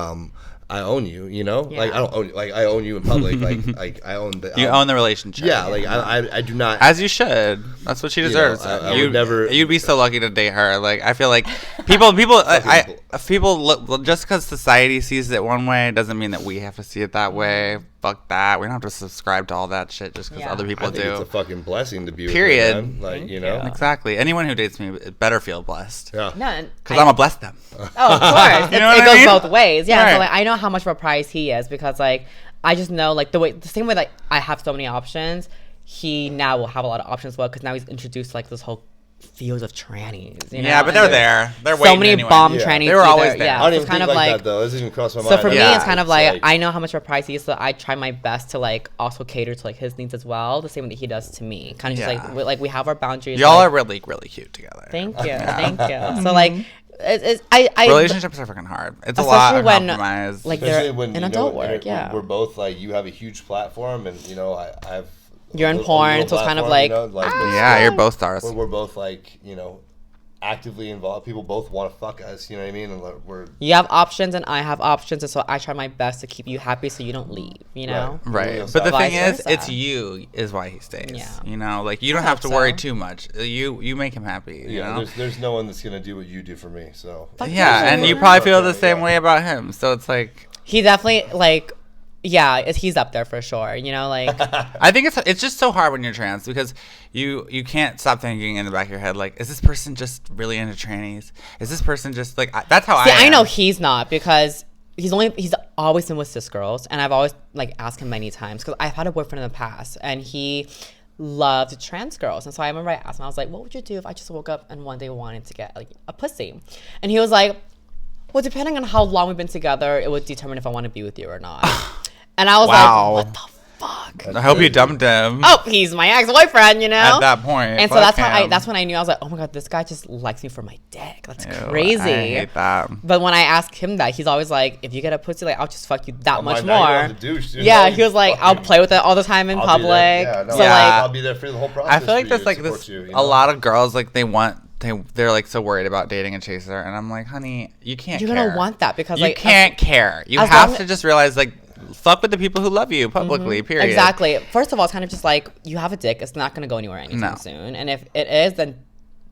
I own you, you know? Yeah. Like, I don't own you. Like, I own you in public. Like I own the... You own the relationship. Yeah, like, I do not... As you should. That's what she deserves. I would never... You'd be so lucky to date her. Like, I feel like people look... Just because society sees it one way doesn't mean that we have to see it that way. Fuck that. We don't have to subscribe to all that shit just because other people do. It's a fucking blessing to be with Period. Her, man. Like, you know? Exactly. Anyone who dates me better feel blessed. Yeah. Because I'm going to bless them. Oh, of course. It goes both ways. Yeah. Right. So, like, I know how much of a prize he is because, like, I just know, like, the same way that I have so many options, he now will have a lot of options as well because now he's introduced, like, this whole fields of trannies. You know? Yeah, but they're there. They're so waiting many anyway. bomb Yeah. trannies. They were always there. Yeah, I don't it's even kind think of like like that, though. It doesn't even cross my so mind. for me, Yeah. it's kind of like I know how much of a price he is, so I try my best to like also cater to like his needs as well, the same way that he does to me. Kind of just Yeah. like we have our boundaries. Y'all like, are really, really cute together. Thank you, thank you. So like, I Relationships are freaking hard. It's a lot of when, compromise. like, Especially they're when in you adult know, work. Yeah, we're both like you have a huge platform, and you know I have. You're in porn, so it's kind of like, yeah, you're both stars. We're both like actively involved. People both want to fuck us. You know what I mean? And we're you have options and I have options, and so I try my best to keep you happy so you don't leave. You know. Right. Right. But the thing Vice is, versa. it's you is why he stays. Yeah. You know, like you don't I have to hope worry so. too much. You make him happy. You know? there's no one that's gonna do what you do for me. So Yeah, and you probably feel the same way about him. So it's like He definitely like, yeah, he's up there for sure. You know, like I think it's just so hard when you're trans because you can't stop thinking in the back of your head like, is this person just really into trannies? Is this person just like that's how see, I am. I know he's not because he's always been with cis girls, and I've always like asked him many times because I've had a boyfriend in the past, and he loved trans girls, and so I remember I asked him, I was like, what would you do if I just woke up and one day wanted to get like a pussy? And he was like, well, depending on how long we've been together, it would determine if I want to be with you or not. And I was Wow. like, what the fuck? I hope you dumped him. Oh, he's my ex-boyfriend, you know? At that point. And so fuck that's him. when I knew. I was like, oh my God, this guy just likes me for my dick. That's Ew, crazy. I hate that. But when I ask him that, he's always like, if you get a pussy, like, I'll just fuck you that much now you're more. on the douche, dude. Yeah, Now he you was like, fucking- I'll play with it all the time in I'll be public. there. Yeah, no, So Yeah. like, I'll be there for the whole process. I feel like for there's you like to this support you, a lot of girls like they're like so worried about dating a chaser, and I'm like, honey, you can't. you're care. gonna want that because You like can't care. You as have long- to just realize like fuck with the people who love you publicly. Period. Exactly. First of all, it's kind of just like you have a dick. It's not going to go anywhere anytime No. soon. And if it is, then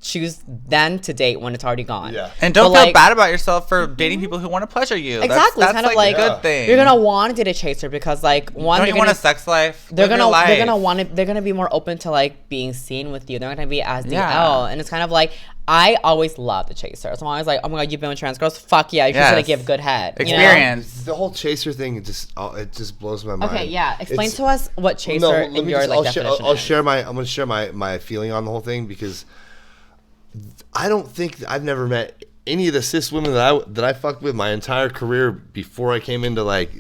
choose then to date when it's already gone. Yeah. And don't But, feel like, bad about yourself for dating people who want to pleasure you. Exactly. That's It's kind of like like a good thing. you're gonna want to date a chaser because like one, Don't you're you want gonna, a sex life? they're Live your gonna life. want to. They're gonna be more open to like being seen with you. They're not gonna be as DL. Yeah. And it's kind of like I always love the chaser. So I'm always like, oh my God, you've been with trans girls. Fuck yeah, you're just gonna Yes. give good head. you know? Experience. The whole chaser thing, it just blows my mind. Okay, yeah. Explain It's- to us what chaser let in me your just- like I'll definition I'll is. share my. I'm gonna share my feeling on the whole thing because I don't think I've never met any of the cis women that I fucked with my entire career before I came into like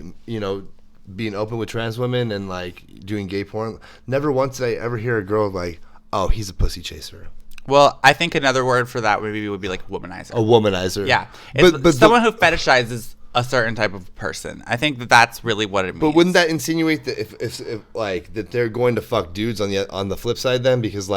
being open with trans women and like doing gay porn. Never once did I ever hear a girl like, oh, he's a pussy chaser. Well, I think another word for that would be like womanizer. A womanizer. Yeah, it's someone who fetishizes a certain type of person. I think that's really what it means. But wouldn't that insinuate that if like that they're going to fuck dudes on the flip side then because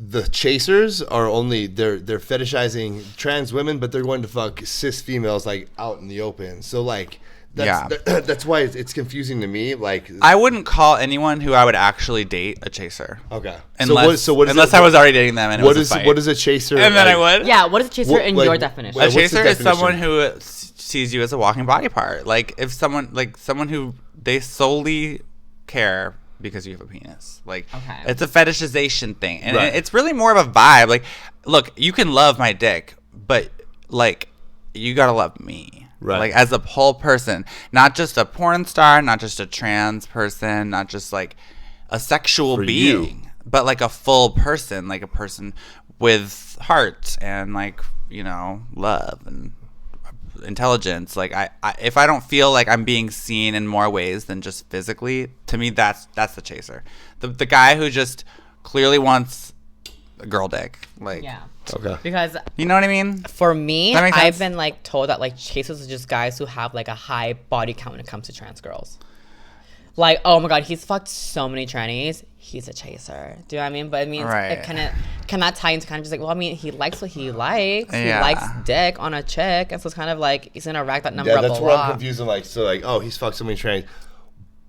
the chasers are only they're fetishizing trans women, but they're going to fuck cis females like out in the open. So like that's why it's confusing to me. Like I wouldn't call anyone who I would actually date a chaser. Okay. Unless what is unless it, I was already dating them and it what was is a fight. what is a chaser? And then like, I would. Yeah, what is a chaser What, in like, your definition? what- A what's the chaser is definition? someone who sees you as a walking body part. Like if someone who they solely care because you have a penis. Like Okay. it's a fetishization thing. And Right. it's really more of a vibe. Like look, you can love my dick, but like you got to love me. Right. Like as a whole person, not just a porn star, not just a trans person, not just like a sexual For being, you. but like a full person, like a person with heart and like, love and intelligence. Like I if I don't feel like I'm being seen in more ways than just physically, to me that's the chaser. The guy who just clearly wants a girl dick. Like Yeah. Okay. Because you know what I mean? for me, That makes I've sense? been like told that like chasers are just guys who have like a high body count when it comes to trans girls. Like, oh my God, he's fucked so many trannies. He's a chaser. Do you know what I mean? But it means Right. it kind of can that tie into kind of just like, well, I mean, he likes what he likes. Yeah. He likes dick on a chick, and so it's kind of like he's gonna rack that number Yeah, up that's a where I'm lot. confused. I'm like, so like, oh, he's fucked so many trans.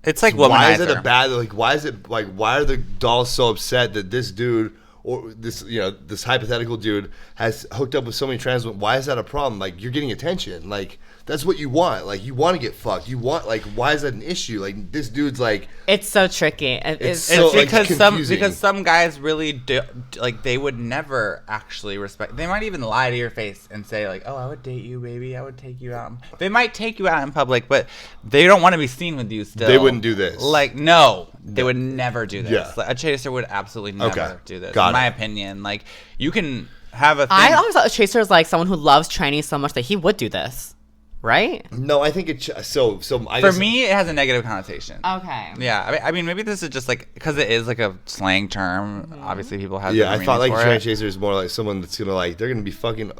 It's like Why is womanizer. it a bad? Like, why is it like? Why are the dolls so upset that this dude or this, this hypothetical dude has hooked up with so many trans women. Why is that a problem? Like, you're getting attention. Like, that's what you want. Like, you want to get fucked. You want, like, why is that an issue? Like, this dude's like, it's so tricky. It's so, because some guys really do, like, they would never actually respect. They might even lie to your face and say like, "Oh, I would date you, baby. I would take you out." They might take you out in public, but they don't want to be seen with you still. They wouldn't do this. Like, no, they would never do this. Yeah. Like, a chaser would absolutely never do this. Got in my it. opinion, like, you can have a thing. I always thought a chaser is like someone who loves Chinese so much that he would do this, right? no, I think For me, it has a negative connotation. Okay. Yeah, I mean, maybe this is just like because it is like a slang term. Obviously, people have Yeah, I different thought like meanings for trans it. chaser is more like someone that's gonna like they're gonna be fucking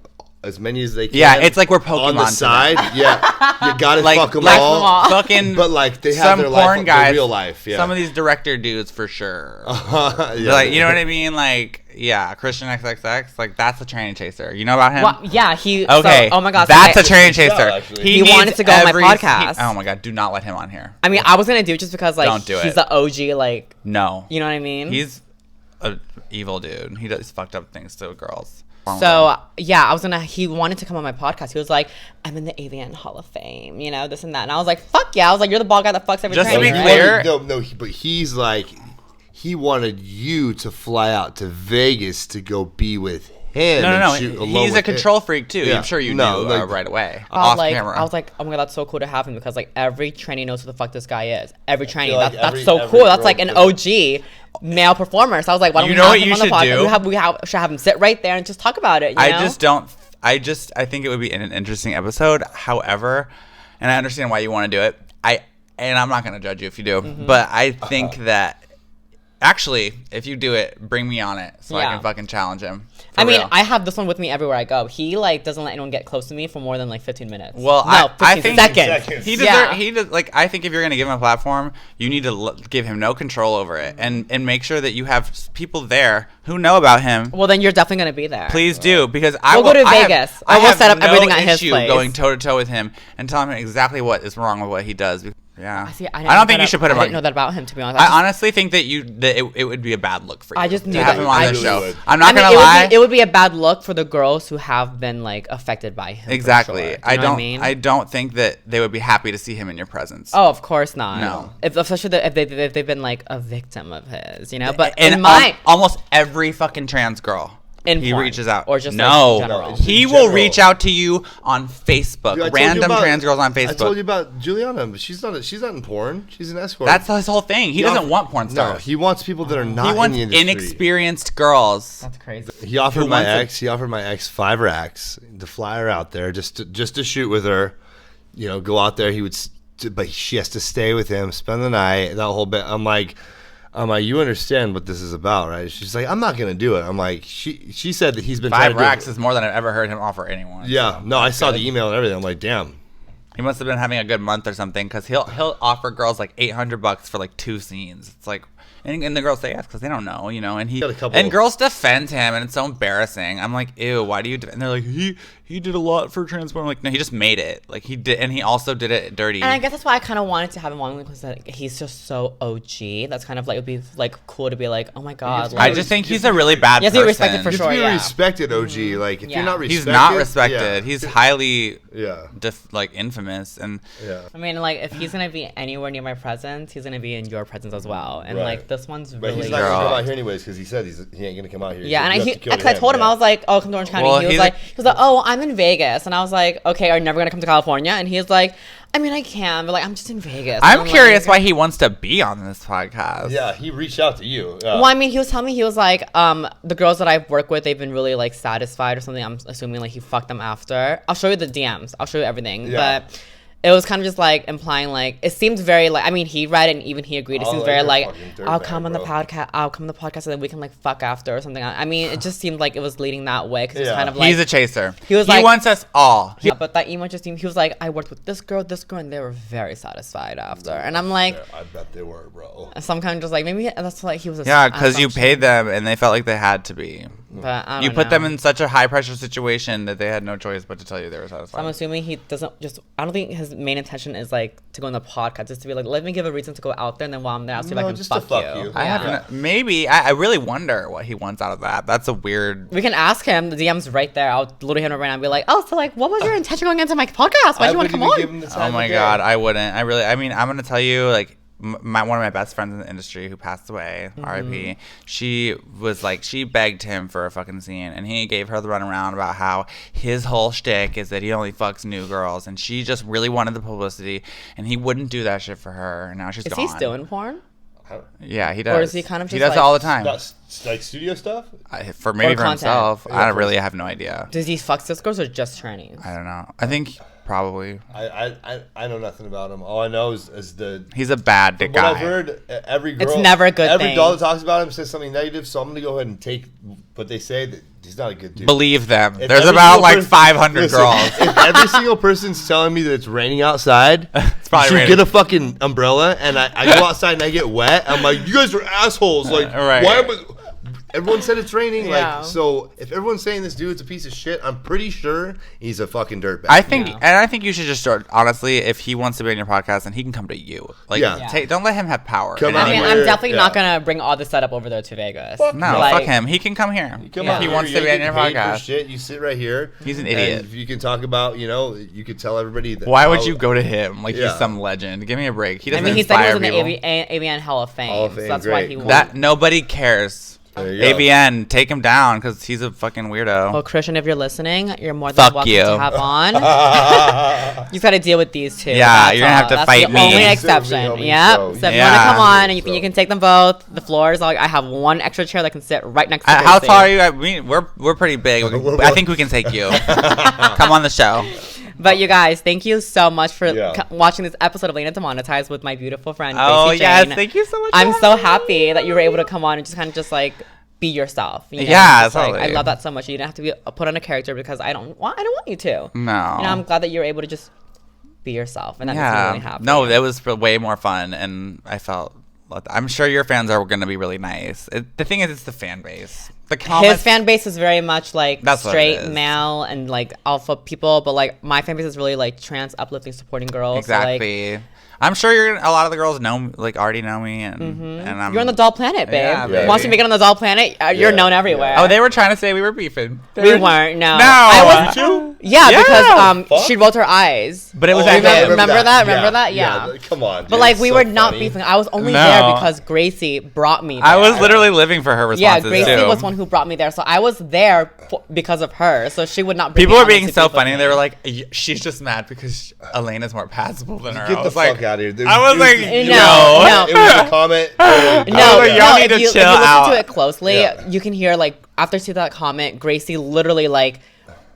as many as they can. Yeah, it's like we're Pokemon on the to side. them. Yeah, you gotta Like, fuck them like all. fucking, But like they have some their porn life, guys, their real life. Yeah, some of these director dudes for sure. yeah, Like, you know what I mean? Like, yeah, Christian XXX, like that's a tranny chaser. You know about him? Well, yeah, he. Okay. So, oh my god, that's so a tranny Yeah, chaser. actually. He needs wanted to go on my podcast. oh my god, do not let him on here. I mean, I was gonna do it just because like Don't do he's it. the OG, like, No, you know what I mean. he's a evil dude. He does fucked up things to girls. So yeah, he wanted to come on my podcast. He was like, I'm in the AVN Hall of Fame, this and that. And I was like, fuck yeah. I was like, you're the bald guy that fucks every Just to trainer, be right? clear- No, but he's like, he wanted you to fly out to Vegas to go be with him. No. and shoot alone He's a with him. control freak too. Yeah. I'm sure you No, knew like- right away. I Off was camera. like, oh my god, that's so cool to have him because like every trainee knows who the fuck this guy is. Every trainee, like that's so every cool. That's girl like an does. OG male performer. So I was like, why don't You we know have what him you on the should podcast? do? We should have him sit right there and just talk about it. I think it would be an interesting episode. However, and I understand why you want to do it. And I'm not going to judge you if you do, but I think that actually, if you do it, bring me on it so I Yeah. can fucking challenge him. I mean, real. I have this one with me everywhere I go. He like doesn't let anyone get close to me for more than like 15 minutes. Well, no, 15 I think seconds. He Yeah. does. Like, I think if you're gonna give him a platform, you need to give him no control over it, and make sure that you have people there who know about him. Well, then you're definitely gonna be there. Please do, because We'll go to Vegas. I Or we'll have set up no everything at his issue place. going toe to toe with him and telling him exactly what is wrong with what he does. Yeah, See, I don't think you should put him I on. didn't know that about him, to be honest. I honestly think that it would be a bad look for you. I just knew to have that- him on I the really show. would. I'm not gonna it lie. It would be a bad look for the girls who have been like affected by him. for Exactly. sure. Do you know what I mean? I don't think that they would be happy to see him in your presence. Oh, of course not. No. Especially if they've been like a victim of his, But and in my almost every fucking trans girl. In he porn. reaches out. Or just, like, no, in general. he In will general. reach out to you on Facebook. Dude, I told you Random about- trans girls on Facebook. I told you about Juliana, but she's not in porn. She's an escort. That's his whole thing. He doesn't want porn No, stars. he wants people that are not He wants in the industry. inexperienced girls. that's crazy. He offered Who my wants it? ex. He offered my ex 5 racks to fly her out there just to shoot with her. Go out there. He would, but she has to stay with him, spend the night, that whole bit. I'm like, you understand what this is about, right? She's like, I'm not gonna do it. I'm like, she said that he's been trying 5 to do racks it. is more than I've ever heard him offer anyone. Yeah, so no, I that's saw good. the email and everything. I'm like, damn. He must have been having a good month or something because he'll offer girls like $800 for like 2 scenes. It's like, and the girls say yes because they don't know, and he Got a couple- and girls defend him, and it's so embarrassing. I'm like, ew, why do you? And they're like, he did a lot for Transform. I'm like, no, he just made it. Like he did, and he also did it dirty. And I guess that's why I kind of wanted to have him on because like, he's just so OG. That's kind of like, it would be like cool to be like, oh my God. I Like, I just think he's a really bad Yes, person. he respected for You sure. have to be yeah. respected, OG. Like, if Yeah. you're not respected, He's not respected. yeah. He's highly Yeah. infamous, and Yeah. I mean, like, if he's gonna be anywhere near my presence, he's gonna be in your presence as well. And Right. like, this one's But really. he's not gonna Girl. come out here anyways because he said he ain't gonna come out here. Yeah, and You I, have to go to cause I told him, yeah. I was like, oh, come to Orange County. Well, he was like, oh, I'm in Vegas. And I was like, okay, are you never going to come to California? And he was like, I mean, I can, but like, I'm just in Vegas. And I'm curious like, why he wants to be on this podcast. Yeah, he reached out to you. Well, I mean, he was telling me, he was like, the girls that I've worked with, they've been really like satisfied or something. I'm assuming like he fucked them after. I'll show you the DMs. I'll show you everything. Yeah. But it was kind of just like implying like, it seemed very like, I mean, he read it and even he agreed. It Oh, seems like very you're like, fucking dirtbag, I'll come on the bro. podcast. I'll come on the podcast and then we can like fuck after or something. I mean, it just seemed like it was leading that way because it was Yeah. kind of like. He's a chaser. He was he like- wants us all. Yeah, but that email just seemed, he was like, I worked with this girl, and they were very satisfied after. And I'm like, Yeah, I bet they were, bro. so I'm kind of just like, maybe that's like he was a Yeah, because you assumption. paid them and they felt like they had to be. But I don't You put know. them in such a high pressure situation that they had no choice but to tell you they were So satisfied. I'm assuming he doesn't just. I don't think his main intention is like to go on the podcast, just to be like, let me give a reason to go out there, and then while I'm there, I'll see if I can just to fuck fuck you. you. I Yeah. haven't. Maybe I really wonder what he wants out of that. That's a weird. We can ask him. The DM's right there. I'll literally hit him right now and be like, oh, so like, what was your intention going into my podcast? Why do you want to come on? Oh my god, I wouldn't. I mean, I'm gonna tell you, like, one of my best friends in the industry who passed away, R.I.P. She was like, she begged him for a fucking scene, and he gave her the runaround about how his whole shtick is that he only fucks new girls, and she just really wanted the publicity, and he wouldn't do that shit for her. And now she's gone. Is he still in porn? Yeah, he does. Or is he kind of just he does like- it all the time. Like studio stuff? For maybe Or for content. himself. Yeah, I don't really have no idea. Does he fuck cis girls or just trannies? I don't know. I think probably. I know nothing about him. All I know is the. He's a bad dick What guy. I've heard, every girl. It's never a good every thing. doll that talks about him says something negative, so I'm gonna go ahead and take what they say. That he's not a good dude. Believe them. If There's every about single like person- 500 Listen, girls. If every single person's telling me that it's raining outside, It's probably you should raining. get a fucking umbrella, and I go outside and I get wet. I'm like, you guys are assholes. Like, Right. why am I? Everyone said it's raining. Yeah. Like, so if everyone's saying this dude's a piece of shit, I'm pretty sure he's a fucking dirtbag. I think, Yeah. and I think you should just start. Honestly, if he wants to be on your podcast, then he can come to you. Like, Yeah. don't let him have power. Come in on. I mean, any I'm way. definitely not Yeah. gonna bring all the setup over there to Vegas. No, Like- fuck him. He can come here Come if on, he you're- wants to you're be on your getting paid for podcast. shit. You sit right here. He's an and idiot. if you can talk about, you could tell everybody. That Why would how- you go to him? Like Yeah. he's some legend. Give me a break. He I doesn't mean, he said he inspire was in the people. AVN Hall of Fame. Hall of So Fame, that's why great. he won. That nobody cares. There you go. AVN, take him down because he's a fucking weirdo. Well, Christian, if you're listening, you're more than Fuck welcome you. to have on. You've got to deal with these two. Yeah, That's you're gonna have all. to That's fight the me. only Sit exception. with me, Yep. so- So if you Yeah. want to come on, and So- you can take them both. The floors. I have one extra chair that can sit right next to How Gracie. tall are you? I mean, we're pretty big. I think we can take you. Come on the show. But you guys, thank you so much for Yeah. watching this episode of Elena Demonetized with my beautiful friend Oh Gracie yes, Jane. thank you so much. I'm for so having happy me. that you were able to come on and just kind of just like be yourself. You know? Yeah, Just, like, I totally. love that so much. You didn't have to be put on a character because I don't want you to. No. You know, I'm glad that you're able to just be yourself, and that makes me Yeah. really happy. No, it was way more fun, and I felt. I'm sure your fans are going to be really nice. The thing is, it's the fan base. The comments. His fan base is very much like That's what it straight is. male and like alpha people, but like my fan base is really like trans, uplifting, supporting girls. So, like, Exactly. I'm sure a lot of the girls already know me, and I'm. you're on the doll planet, babe. Yeah, baby. Once you make it on the doll planet, you're Yeah, known everywhere. Oh, they were trying to say we were beefing. We weren't. No. No. I was. too? Yeah, Yeah, because fuck. she rolled her eyes. But it was Oh, at yeah, him. Remember that? Remember that? Yeah. Come on. But dude, like it's we so were not funny. beefing. I was only No. there because Gracie brought me there. I was literally living for her Yeah, responses Gracie too. was one who brought me there, so I was there because of her. So she would not. Bring People me were on being to so beef with funny. me. They were like, "She's just mad because Elena's more passable than her." Get I the was fuck like, out of here. Dude. I was like, No, no. It was a comment. No, I was like, no. y'all need to If you chill listen out. to it closely, Yeah. you can hear like after she that comment, Gracie literally like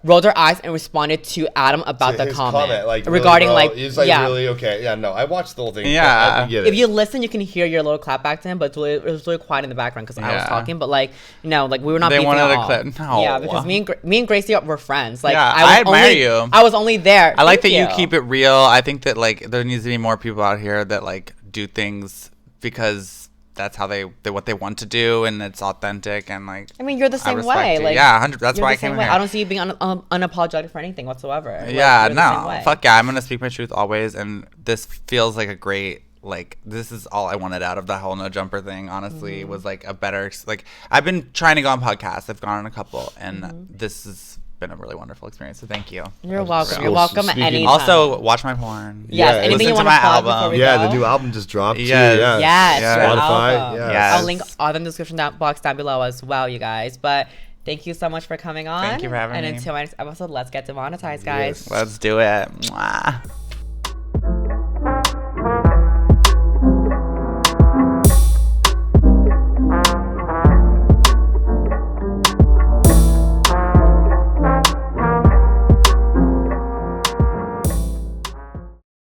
rolled her eyes and responded to Adam about the His comment, like, regarding really, like, bro, he's like yeah. really okay. Yeah, no, I watched the whole thing. Yeah. I get it. If you listen, you can hear your little clap back to him, but it was really quiet in the background because I was Yeah. talking. But like, like we were not. They beefing wanted at a all. clip. No. Yeah, because me and Gracie were friends. Like, Yeah, I I admire only, you. I was only there. I like that Thank you keep it real. I think that like there needs to be more people out here that like do things because that's how they what they want to do, and it's authentic, and like. I mean, you're the I same respect way. you. Like, yeah, 100. That's you're why the I came same here. way. I don't see you being unapologetic for anything whatsoever. Like, Yeah, you're the same no, way. fuck yeah, I'm gonna speak my truth always, and this feels like a great. Like this is all I wanted out of the whole no jumper thing. Honestly, was like a better like I've been trying to go on podcasts. I've gone on a couple, and this has been a really wonderful experience. So thank you. You're welcome. So You're welcome speaking- anytime. Also, watch my porn. yes. Yeah, Anything listen you to want my to plug album. before we Yeah, go? the new album just dropped. Yes. Too. Yeah. Yes, Yeah. your Spotify. album. Yeah. Yes. I'll link all in the description box down below as well, you guys. But thank you so much for coming on. Thank you for having and me. And until my next episode, let's get demonetized, guys. Yes. Let's do it. Mwah.